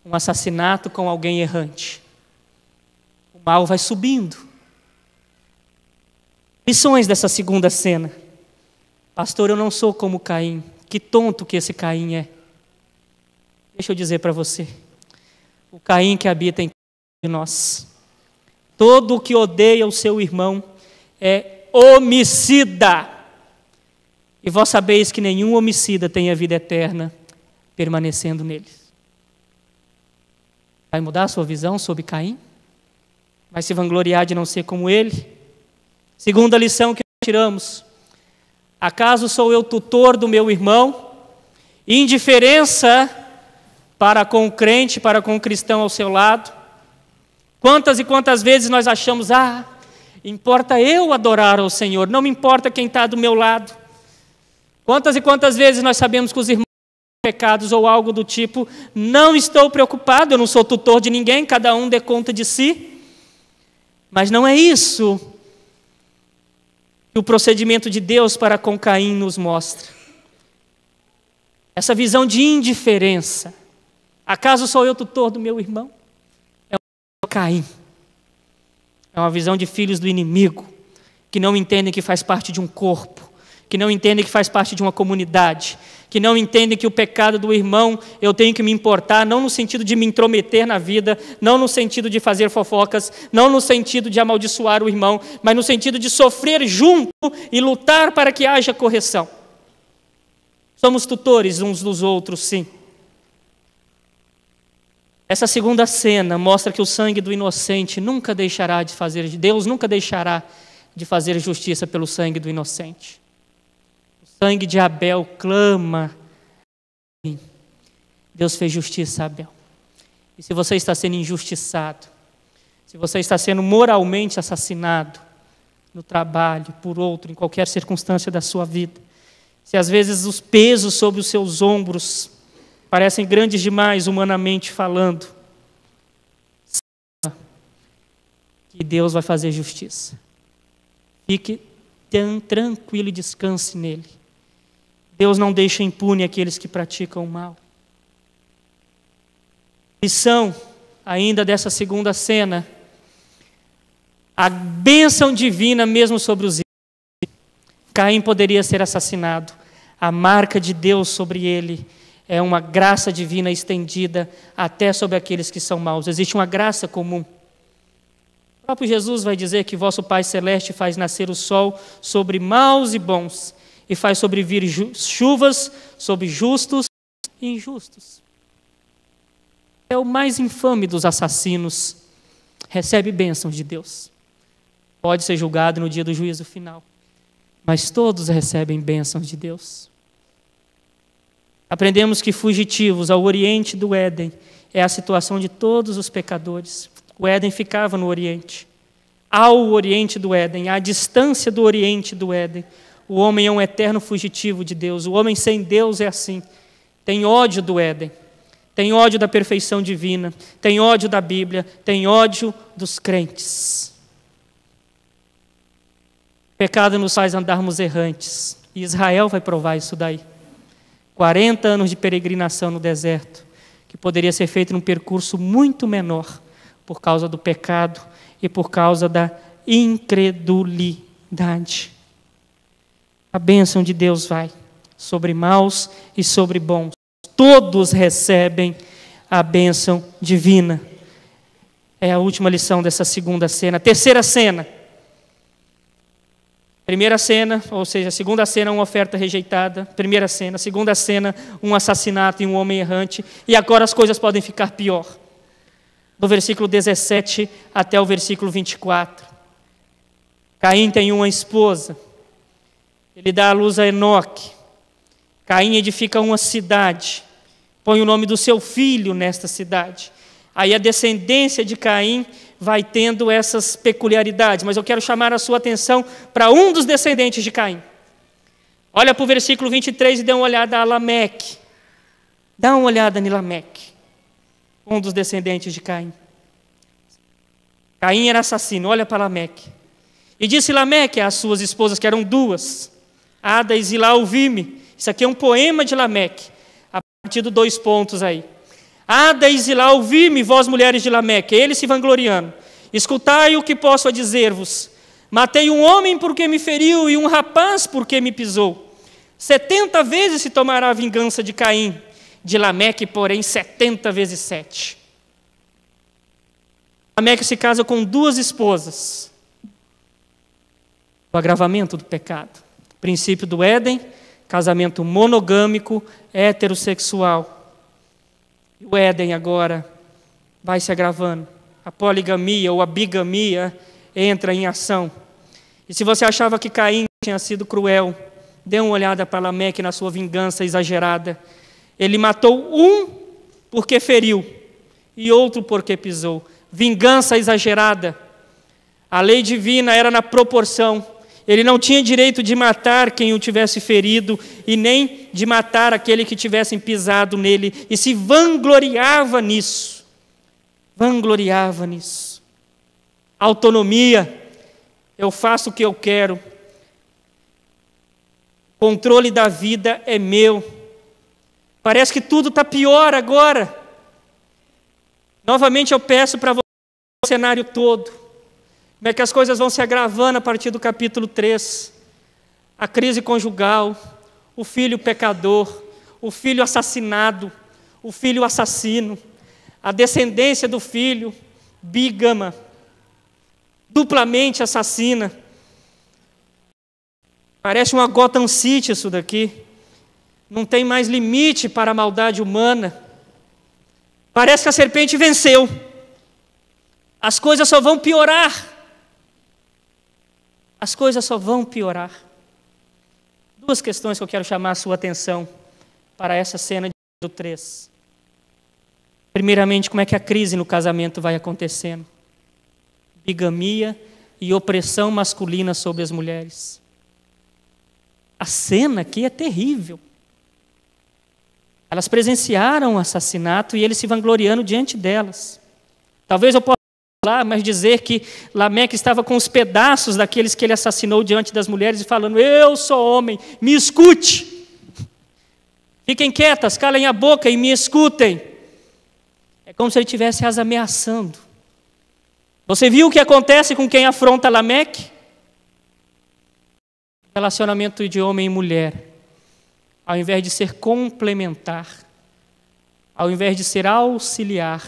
Um assassinato com alguém errante. O mal vai subindo. Lições dessa segunda cena. Pastor, eu não sou como Caim. Que tonto que esse Caim é. Deixa eu dizer para você. O Caim que habita em nós. Todo o que odeia o seu irmão é homicida. E vós sabeis que nenhum homicida tem a vida eterna permanecendo neles. Vai mudar a sua visão sobre Caim? Vai se vangloriar de não ser como ele? Segunda lição que nós tiramos. Acaso sou eu tutor do meu irmão? Indiferença para com o crente, para com o cristão ao seu lado. Quantas e quantas vezes nós achamos, importa eu adorar ao Senhor, não me importa quem está do meu lado. Quantas e quantas vezes nós sabemos que os irmãos têm pecados ou algo do tipo, não estou preocupado, eu não sou tutor de ninguém, cada um dê conta de si. Mas não é isso que o procedimento de Deus para com Caim nos mostra. Essa visão de indiferença. Acaso sou eu tutor do meu irmão? É um Caim. É uma visão de filhos do inimigo, que não entendem que faz parte de um corpo, que não entendem que faz parte de uma comunidade, que não entendem que o pecado do irmão eu tenho que me importar, não no sentido de me intrometer na vida, não no sentido de fazer fofocas, não no sentido de amaldiçoar o irmão, mas no sentido de sofrer junto e lutar para que haja correção. Somos tutores uns dos outros, sim. Essa segunda cena mostra que o sangue do inocente nunca deixará de fazer, Deus nunca deixará de fazer justiça pelo sangue do inocente. O sangue de Abel clama. Deus fez justiça a Abel. E se você está sendo injustiçado, se você está sendo moralmente assassinado no trabalho, por outro, em qualquer circunstância da sua vida, se às vezes os pesos sobre os seus ombros parecem grandes demais, humanamente falando, saiba que Deus vai fazer justiça. Fique tranquilo e descanse nele. Deus não deixa impune aqueles que praticam o mal. Lição ainda dessa segunda cena, a bênção divina mesmo sobre os ímpios. Caim poderia ser assassinado. A marca de Deus sobre ele é uma graça divina estendida até sobre aqueles que são maus. Existe uma graça comum. O próprio Jesus vai dizer que vosso Pai Celeste faz nascer o sol sobre maus e bons e faz sobrevir chuvas sobre justos e injustos. É o mais infame dos assassinos, recebe bênçãos de Deus. Pode ser julgado no dia do juízo final, mas todos recebem bênçãos de Deus. Aprendemos que fugitivos ao oriente do Éden é a situação de todos os pecadores. O Éden ficava no oriente. Ao oriente do Éden, à distância do oriente do Éden, o homem é um eterno fugitivo de Deus. O homem sem Deus é assim. Tem ódio do Éden. Tem ódio da perfeição divina, tem ódio da Bíblia, tem ódio dos crentes. O pecado nos faz andarmos errantes. E Israel vai provar isso daí. 40 anos de peregrinação no deserto, que poderia ser feito num percurso muito menor, por causa do pecado e por causa da incredulidade. A bênção de Deus vai sobre maus e sobre bons. Todos recebem a bênção divina. É a última lição dessa segunda cena. Terceira cena. Primeira cena, ou seja, a segunda cena, uma oferta rejeitada. Primeira cena. Segunda cena, um assassinato e um homem errante. E agora as coisas podem ficar pior. Do versículo 17 até o versículo 24. Caim tem uma esposa. Ele dá à luz a Enoque. Caim edifica uma cidade. Põe o nome do seu filho nesta cidade. Aí a descendência de Caim vai tendo essas peculiaridades. Mas eu quero chamar a sua atenção para um dos descendentes de Caim. Olha para o versículo 23 e dê uma olhada a Lameque. Dá uma olhada em Lameque. Um dos descendentes de Caim. Caim era assassino. Olha para Lameque. E disse Lameque às suas esposas, que eram duas, Ada e Zilá, ouvi-me. Isso aqui é um poema de Lameque. A partir de 2 pontos aí. Ada e Zilá, ouvi-me, vós mulheres de Lameque, ele se vangloriando. Escutai o que posso dizer-vos. Matei um homem porque me feriu e um rapaz porque me pisou. 70 vezes se tomará a vingança de Caim. De Lameque, porém, 70 vezes 7. Lameque se casa com 2 esposas. O agravamento do pecado. Princípio do Éden, casamento monogâmico, heterossexual. O Éden agora vai se agravando. A poligamia ou a bigamia entra em ação. E se você achava que Caim tinha sido cruel, dê uma olhada para Lameque na sua vingança exagerada. Ele matou um porque feriu e outro porque pisou. Vingança exagerada. A lei divina era na proporção. Ele não tinha direito de matar quem o tivesse ferido e nem de matar aquele que tivesse pisado nele. E se vangloriava nisso. Vangloriava nisso. Autonomia. Eu faço o que eu quero. Controle da vida é meu. Parece que tudo está pior agora. Novamente eu peço para você o cenário todo. Como é que as coisas vão se agravando a partir do capítulo 3. A crise conjugal, o filho pecador, o filho assassinado, o filho assassino, a descendência do filho, bígama, duplamente assassina. Parece uma Gotham City isso daqui. Não tem mais limite para a maldade humana. Parece que a serpente venceu. As coisas só vão piorar. as coisas só vão piorar. Duas questões que eu quero chamar a sua atenção para essa cena do 3. Primeiramente, como é que a crise no casamento vai acontecendo? Bigamia e opressão masculina sobre as mulheres. A cena aqui é terrível. Elas presenciaram o assassinato e ele se vangloriando diante delas. Talvez eu possa falar, mas dizer que Lameque estava com os pedaços daqueles que ele assassinou diante das mulheres e falando: eu sou homem, me escute. Fiquem quietas, calem a boca e me escutem. É como se ele estivesse as ameaçando. Você viu o que acontece com quem afronta Lameque? Relacionamento de homem e mulher, ao invés de ser complementar, ao invés de ser auxiliar,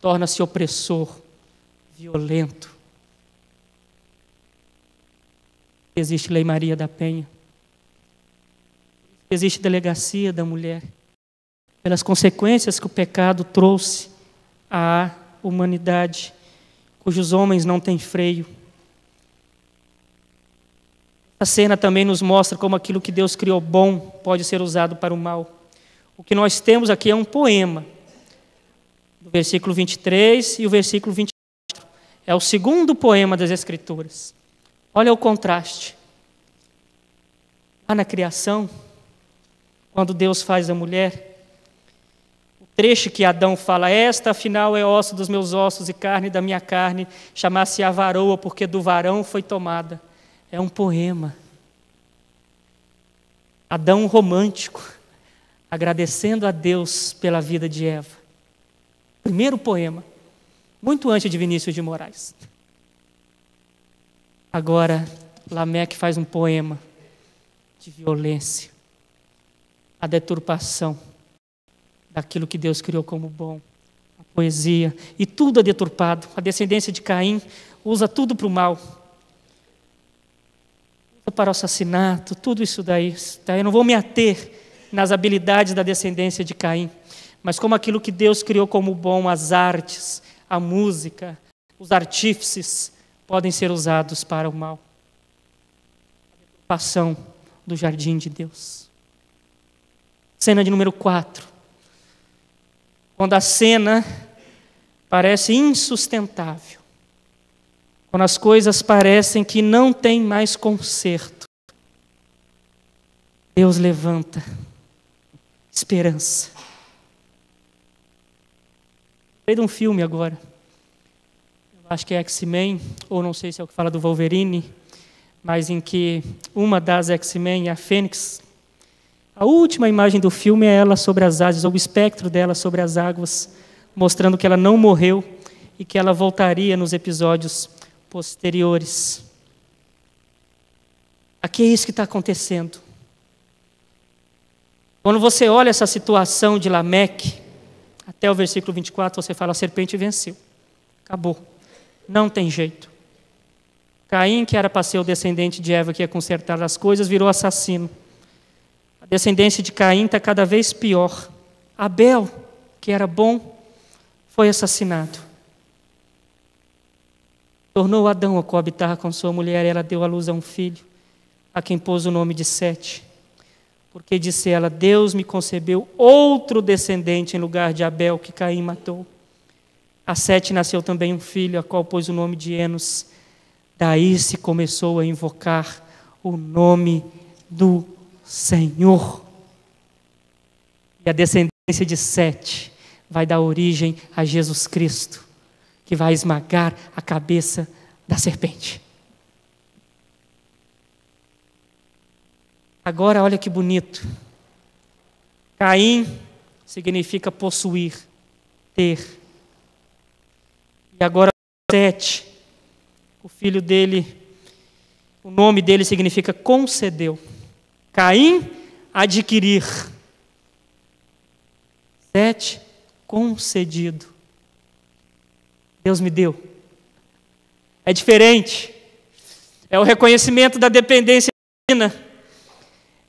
torna-se opressor, violento. Existe Lei Maria da Penha. Existe Delegacia da Mulher. Pelas consequências que o pecado trouxe à humanidade, cujos homens não têm freio. A cena também nos mostra como aquilo que Deus criou bom pode ser usado para o mal. O que nós temos aqui é um poema, do versículo 23 e o versículo 24. É o segundo poema das Escrituras. Olha o contraste. Lá na criação, quando Deus faz a mulher, o trecho que Adão fala: esta afinal é osso dos meus ossos e carne da minha carne, chamar-se a varoa, porque do varão foi tomada. É um poema. Adão romântico, agradecendo a Deus pela vida de Eva. Primeiro poema, muito antes de Vinícius de Moraes. Agora, Lameque faz um poema de violência, a deturpação daquilo que Deus criou como bom, a poesia, e tudo é deturpado. A descendência de Caim usa tudo para o mal, para o assassinato, tudo isso daí. Eu não vou me ater nas habilidades da descendência de Caim, mas como aquilo que Deus criou como bom, as artes, a música, os artífices, podem ser usados para o mal. A deturpação do jardim de Deus. Cena de número 4. Quando a cena parece insustentável. Quando as coisas parecem que não tem mais conserto. Deus levanta esperança. Lembrei de um filme agora. Acho que é X-Men, ou não sei se é o que fala do Wolverine, mas em que uma das X-Men, a Fênix, a última imagem do filme é ela sobre as águas, ou o espectro dela sobre as águas, mostrando que ela não morreu e que ela voltaria nos episódios posteriores. Aqui é isso que está acontecendo. Quando você olha essa situação de Lameque, até o versículo 24, você fala: a serpente venceu. Acabou. Não tem jeito. Caim, que era para ser o descendente de Eva, que ia consertar as coisas, virou assassino. A descendência de Caim está cada vez pior. Abel, que era bom, foi assassinado. Tornou Adão a coabitar com sua mulher, e ela deu à luz a um filho, a quem pôs o nome de Sete. Porque disse ela: Deus me concebeu outro descendente em lugar de Abel, que Caim matou. A Sete nasceu também um filho, a qual pôs o nome de Enos. Daí se começou a invocar o nome do Senhor. E a descendência de Sete vai dar origem a Jesus Cristo, que vai esmagar a cabeça da serpente. Agora, olha que bonito. Caim significa possuir, ter. E agora, Sete, o filho dele, o nome dele significa concedeu. Caim, adquirir. Sete, concedido. Deus me deu. É diferente. É o reconhecimento da dependência divina.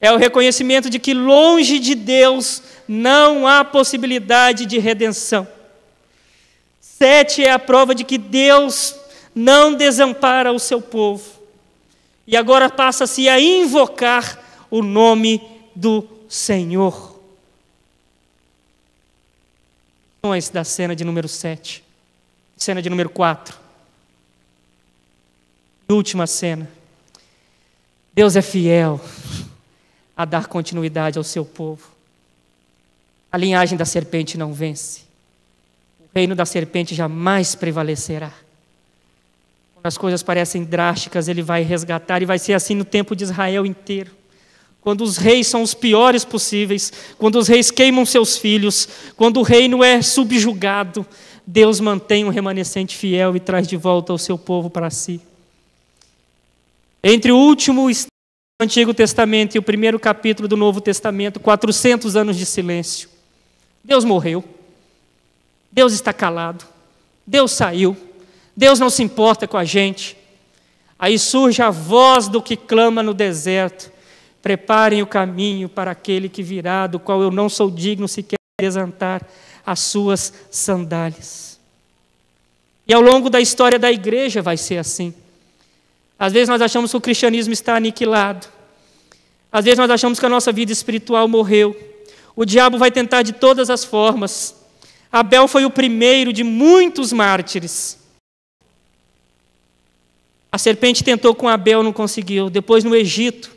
É o reconhecimento de que longe de Deus não há possibilidade de redenção. Sete é a prova de que Deus não desampara o seu povo. E agora passa-se a invocar o nome do Senhor. Da cena de número 7. Cena de número 4. Última cena. Deus é fiel a dar continuidade ao seu povo. A linhagem da serpente não vence. O reino da serpente jamais prevalecerá. Quando as coisas parecem drásticas, ele vai resgatar, e vai ser assim no tempo de Israel inteiro. Quando os reis são os piores possíveis, quando os reis queimam seus filhos, quando o reino é subjugado, Deus mantém um remanescente fiel e traz de volta o seu povo para si. Entre o último do Antigo Testamento e o primeiro capítulo do Novo Testamento, 400 anos de silêncio. Deus morreu. Deus está calado. Deus saiu. Deus não se importa com a gente. Aí surge a voz do que clama no deserto: preparem o caminho para aquele que virá, do qual eu não sou digno sequer de desatar as suas sandálias. E ao longo da história da igreja vai ser assim. Às vezes nós achamos que o cristianismo está aniquilado. Às vezes nós achamos que a nossa vida espiritual morreu. O diabo vai tentar de todas as formas. Abel foi o primeiro de muitos mártires. A serpente tentou com Abel, não conseguiu. Depois no Egito,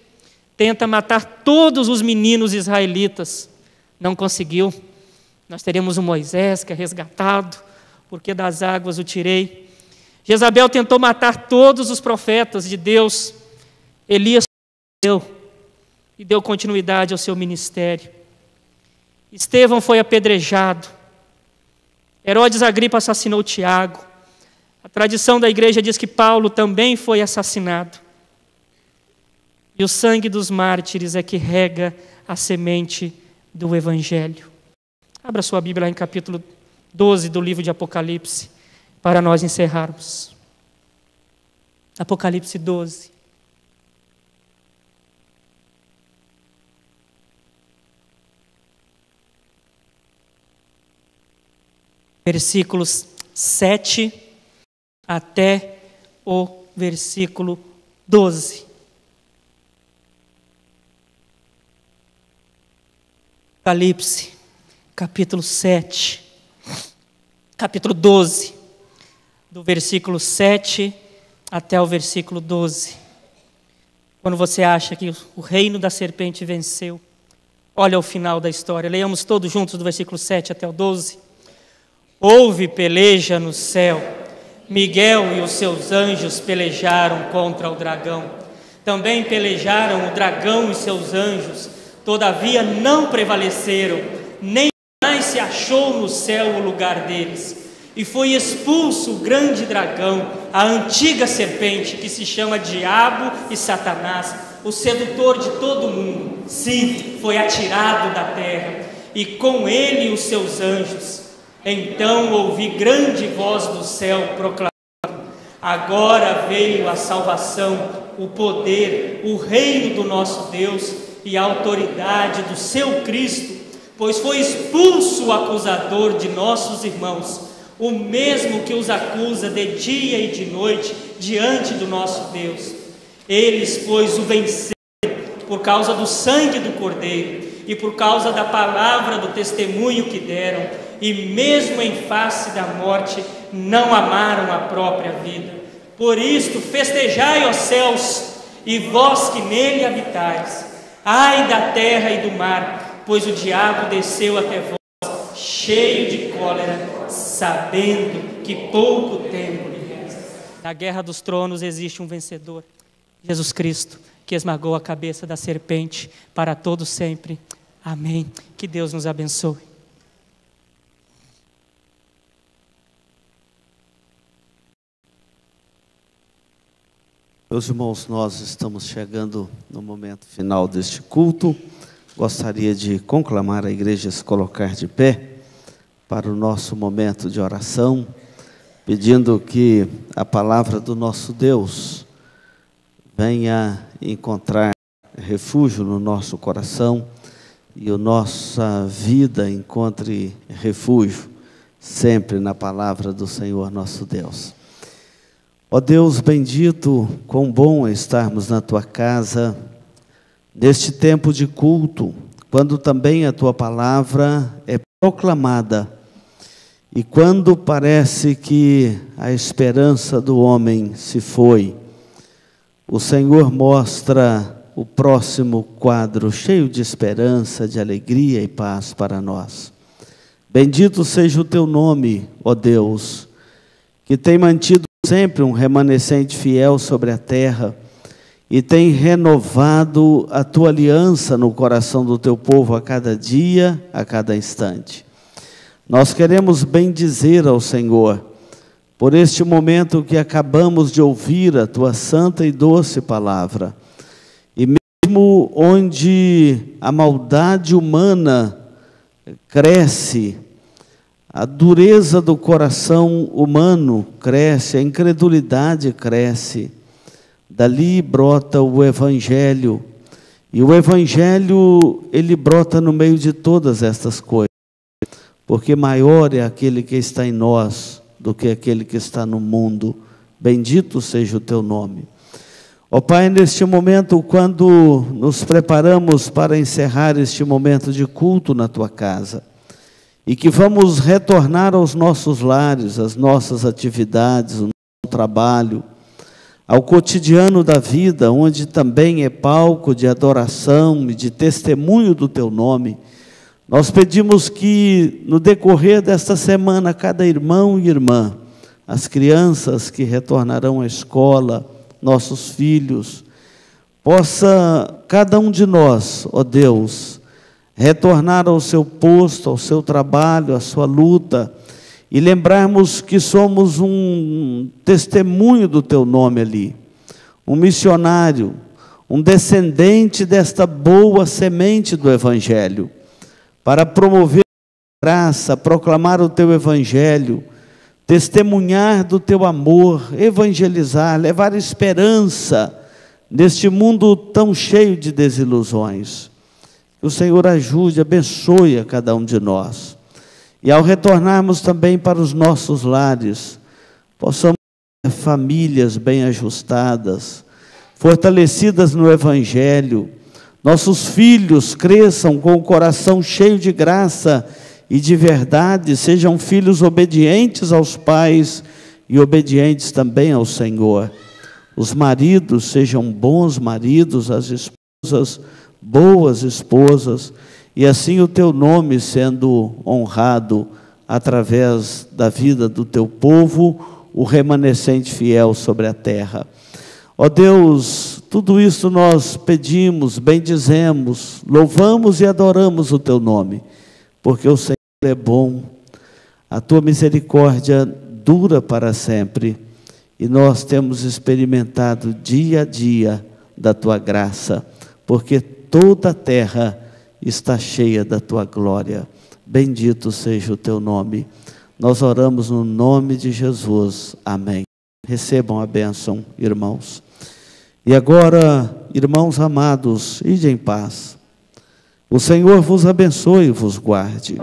tenta matar todos os meninos israelitas. Não conseguiu. Nós teremos um Moisés que é resgatado, porque das águas o tirei. Jezabel tentou matar todos os profetas de Deus. Elias e deu continuidade ao seu ministério. Estevão foi apedrejado. Herodes Agripa assassinou Tiago. A tradição da igreja diz que Paulo também foi assassinado. E o sangue dos mártires é que rega a semente do Evangelho. Abra sua Bíblia lá em capítulo 12 do livro de Apocalipse, para nós encerrarmos. Apocalipse 12. Versículos 7 até o versículo 12. Apocalipse, capítulo 7, capítulo 12, do versículo 7 até o versículo 12. Quando você acha que o reino da serpente venceu, olha o final da história. Leiamos todos juntos do versículo 7 até o 12. Houve peleja no céu. Miguel e os seus anjos pelejaram contra o dragão. Também pelejaram o dragão e seus anjos. Todavia não prevaleceram, nem mais se achou no céu o lugar deles. E foi expulso o grande dragão, a antiga serpente, que se chama Diabo e Satanás, o sedutor de todo mundo. Sim, foi atirado da terra, e com ele os seus anjos. Então ouvi grande voz do céu proclamando: agora veio a salvação, o poder, o reino do nosso Deus e a autoridade do seu Cristo, pois foi expulso o acusador de nossos irmãos, o mesmo que os acusa de dia e de noite diante do nosso Deus. Eles, pois, o venceram por causa do sangue do Cordeiro e por causa da palavra do testemunho que deram, e mesmo em face da morte não amaram a própria vida. Por isto festejai, ó céus, e vós que nele habitais. Ai da terra e do mar, pois o diabo desceu até vós, cheio de cólera, sabendo que pouco tempo lhe resta. Na guerra dos tronos existe um vencedor, Jesus Cristo, que esmagou a cabeça da serpente para todo sempre. Amém. Que Deus nos abençoe. Meus irmãos, nós estamos chegando no momento final deste culto. Gostaria de conclamar a igreja a se colocar de pé para o nosso momento de oração, pedindo que a palavra do nosso Deus venha encontrar refúgio no nosso coração e a nossa vida encontre refúgio sempre na palavra do Senhor nosso Deus. Ó Deus bendito, quão bom é estarmos na Tua casa, neste tempo de culto, quando também a Tua palavra é proclamada, e quando parece que a esperança do homem se foi, o Senhor mostra o próximo quadro cheio de esperança, de alegria e paz para nós. Bendito seja o Teu nome, ó Deus, que tem mantido sempre um remanescente fiel sobre a terra e tem renovado a Tua aliança no coração do Teu povo a cada dia, a cada instante. Nós queremos bendizer ao Senhor por este momento que acabamos de ouvir a Tua santa e doce palavra. E mesmo onde a maldade humana cresce, a dureza do coração humano cresce, a incredulidade cresce, dali brota o Evangelho. E o Evangelho, ele brota no meio de todas estas coisas, porque maior é aquele que está em nós do que aquele que está no mundo. Bendito seja o Teu nome. Ó Pai, neste momento, quando nos preparamos para encerrar este momento de culto na Tua casa, e que vamos retornar aos nossos lares, às nossas atividades, ao nosso trabalho, ao cotidiano da vida, onde também é palco de adoração e de testemunho do Teu nome, nós pedimos que, no decorrer desta semana, cada irmão e irmã, as crianças que retornarão à escola, nossos filhos, possa cada um de nós, ó Deus, retornar ao seu posto, ao seu trabalho, à sua luta, e lembrarmos que somos um testemunho do Teu nome ali, um missionário, um descendente desta boa semente do Evangelho, para promover a graça, proclamar o Teu Evangelho, testemunhar do Teu amor, evangelizar, levar esperança neste mundo tão cheio de desilusões. Que o Senhor ajude, abençoe a cada um de nós. E ao retornarmos também para os nossos lares, possamos ter famílias bem ajustadas, fortalecidas no Evangelho, nossos filhos cresçam com o coração cheio de graça e de verdade, sejam filhos obedientes aos pais e obedientes também ao Senhor. Os maridos sejam bons maridos, as esposas boas esposas, e assim o Teu nome sendo honrado através da vida do Teu povo, o remanescente fiel sobre a terra. Ó Deus, tudo isso nós pedimos, bendizemos, louvamos e adoramos o Teu nome, porque o Senhor é bom, a Tua misericórdia dura para sempre, e nós temos experimentado dia a dia da Tua graça, porque toda a terra está cheia da Tua glória. Bendito seja o Teu nome. Nós oramos no nome de Jesus. Amém. Recebam a bênção, irmãos. E agora, irmãos amados, ide em paz. O Senhor vos abençoe e vos guarde.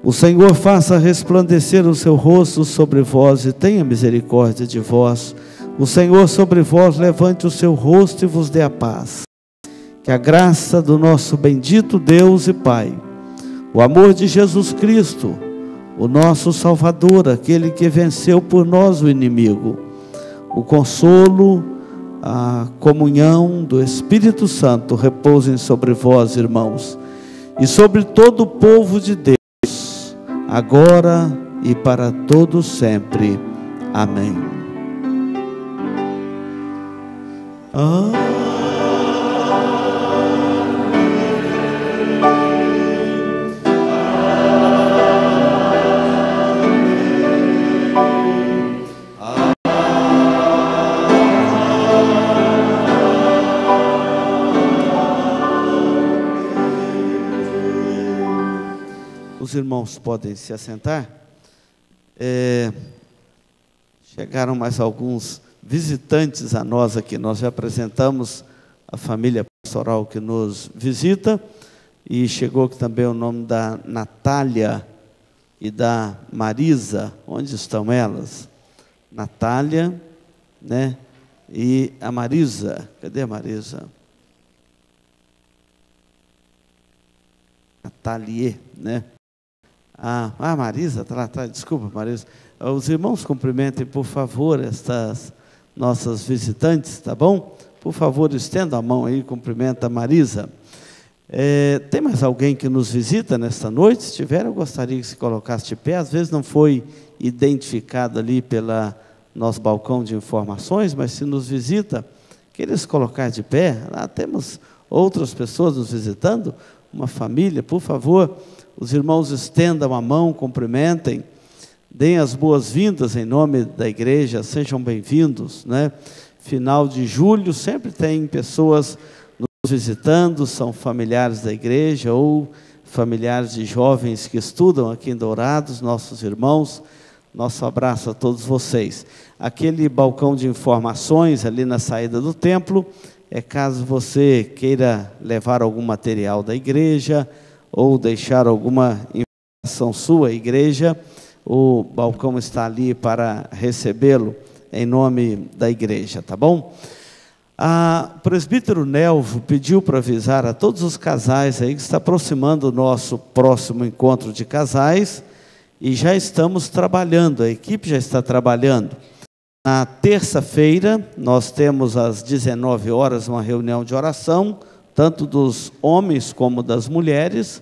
O Senhor faça resplandecer o seu rosto sobre vós e tenha misericórdia de vós. O Senhor sobre vós levante o seu rosto e vos dê a paz. Que a graça do nosso bendito Deus e Pai, o amor de Jesus Cristo, o nosso Salvador, aquele que venceu por nós o inimigo, o consolo, a comunhão do Espírito Santo repousem sobre vós, irmãos, e sobre todo o povo de Deus, agora e para todo sempre. Amém. Os irmãos podem se assentar. Chegaram mais alguns visitantes a nós aqui. Nós já apresentamos a família pastoral que nos visita. E chegou aqui também o nome da Natália e da Marisa. Onde estão elas? Natália né? E a Marisa, cadê a Marisa? A Thalier, né? A Marisa, está lá atrás, desculpa, Marisa. Os irmãos cumprimentem, por favor, estas nossas visitantes, tá bom? Por favor, estenda a mão aí, cumprimenta a Marisa. Tem mais alguém que nos visita nesta noite? Se tiver, eu gostaria que se colocasse de pé. Às vezes não foi identificado ali pelo nosso balcão de informações, mas se nos visita, queria se colocar de pé. Lá temos outras pessoas nos visitando, uma família, por favor, os irmãos estendam a mão, cumprimentem, deem as boas-vindas em nome da igreja, sejam bem-vindos, né? Final de julho sempre tem pessoas nos visitando, são familiares da igreja ou familiares de jovens que estudam aqui em Dourados, nossos irmãos. Nosso abraço a todos vocês. Aquele balcão de informações ali na saída do templo, caso você queira levar algum material da igreja ou deixar alguma informação sua igreja, o balcão está ali para recebê-lo em nome da igreja, tá bom? O presbítero Nelvo pediu para avisar a todos os casais aí que está aproximando o nosso próximo encontro de casais e já estamos trabalhando, a equipe já está trabalhando. Na terça-feira, nós temos às 19 horas uma reunião de oração, tanto dos homens como das mulheres,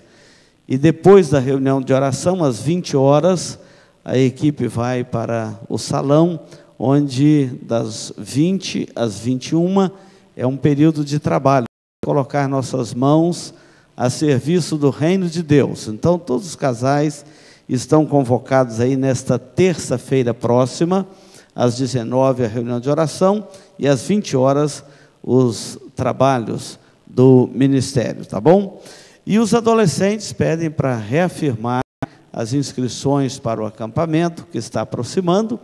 e depois da reunião de oração, às 20 horas, a equipe vai para o salão, onde das 20 às 21 é um período de trabalho, colocar nossas mãos a serviço do reino de Deus. Então, todos os casais estão convocados aí nesta terça-feira próxima, às 19 a reunião de oração e às 20 horas os trabalhos do ministério, tá bom? E os adolescentes pedem para reafirmar as inscrições para o acampamento que está aproximando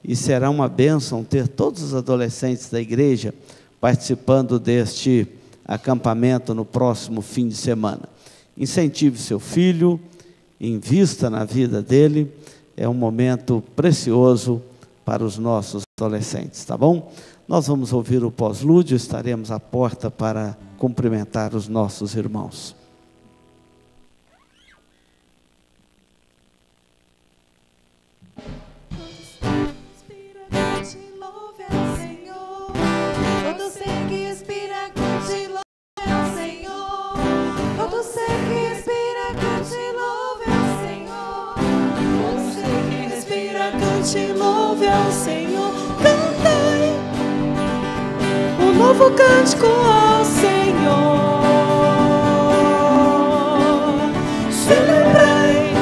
e será uma bênção ter todos os adolescentes da igreja participando deste acampamento no próximo fim de semana. Incentive seu filho, invista na vida dele, é um momento precioso para os nossos adolescentes, tá bom? Nós vamos ouvir o pós-lúdio, estaremos à porta para cumprimentar os nossos irmãos. Te louve ao Senhor, cantai um novo cântico ao Senhor, celebrai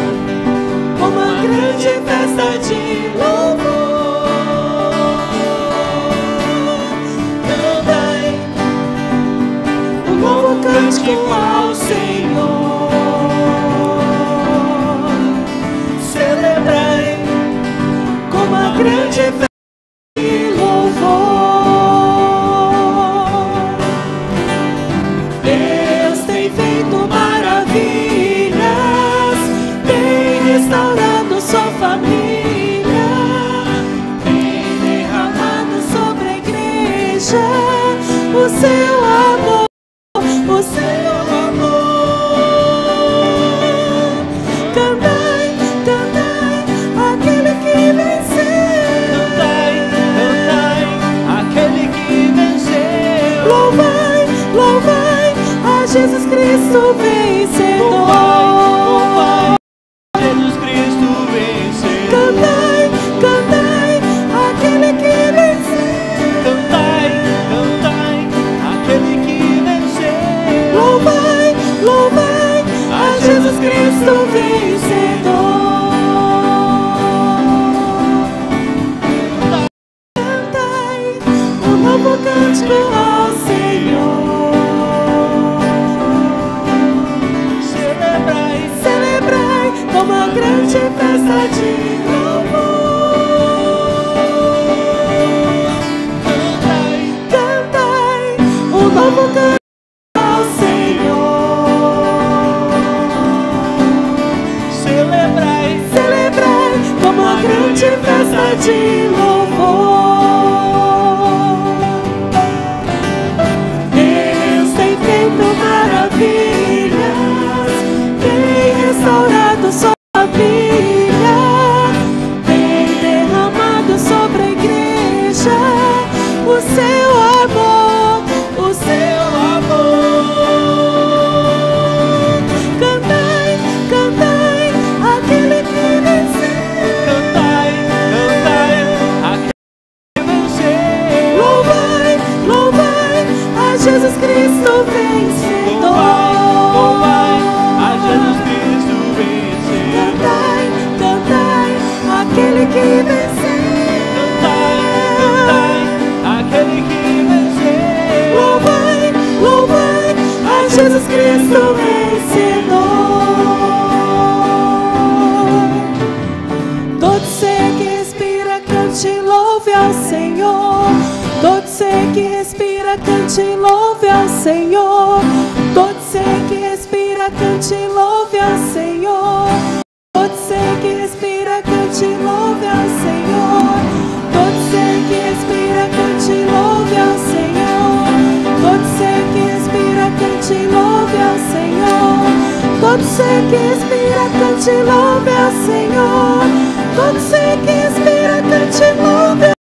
uma grande festa de louvor, cantai um novo cântico ao Senhor, celebrai uma grande festa de louvor. Deus tem feito maravilhas, tem restaurado sua família, tem derramado sobre a igreja o seu amor, o seu amor. Cantai, cantai, aquele que venceu. Louvai, louvai a Jesus Cristo vencedor. Louvai, Jesus Cristo vencedor. Cantai, cantai, aquele que venceu. Cantai, cantai, aquele que venceu. Louvai, louvai a Jesus Cristo vencedor. Cantai um novo cântico ao Senhor. Celebrai, celebrai uma grande festa de louvor. Cantai, cantai um novo cântico ao Senhor. Celebrai, celebrai uma grande festa de louvor. Jesus Cristo vencedor. Todo ser que respira, cante, louve ao Senhor. Todo ser que respira, cante, louve ao Senhor. Todo ser que respira, cante, louve ao Senhor. Todo ser que respira, cante, louve ao Senhor. Todo ser que respira, cante, louve ao Senhor. Todo ser que respira, cante, louve ao Senhor. Todo ser que respira, cante, louve ao Senhor. Todo ser que respira, cante, louve ao Senhor.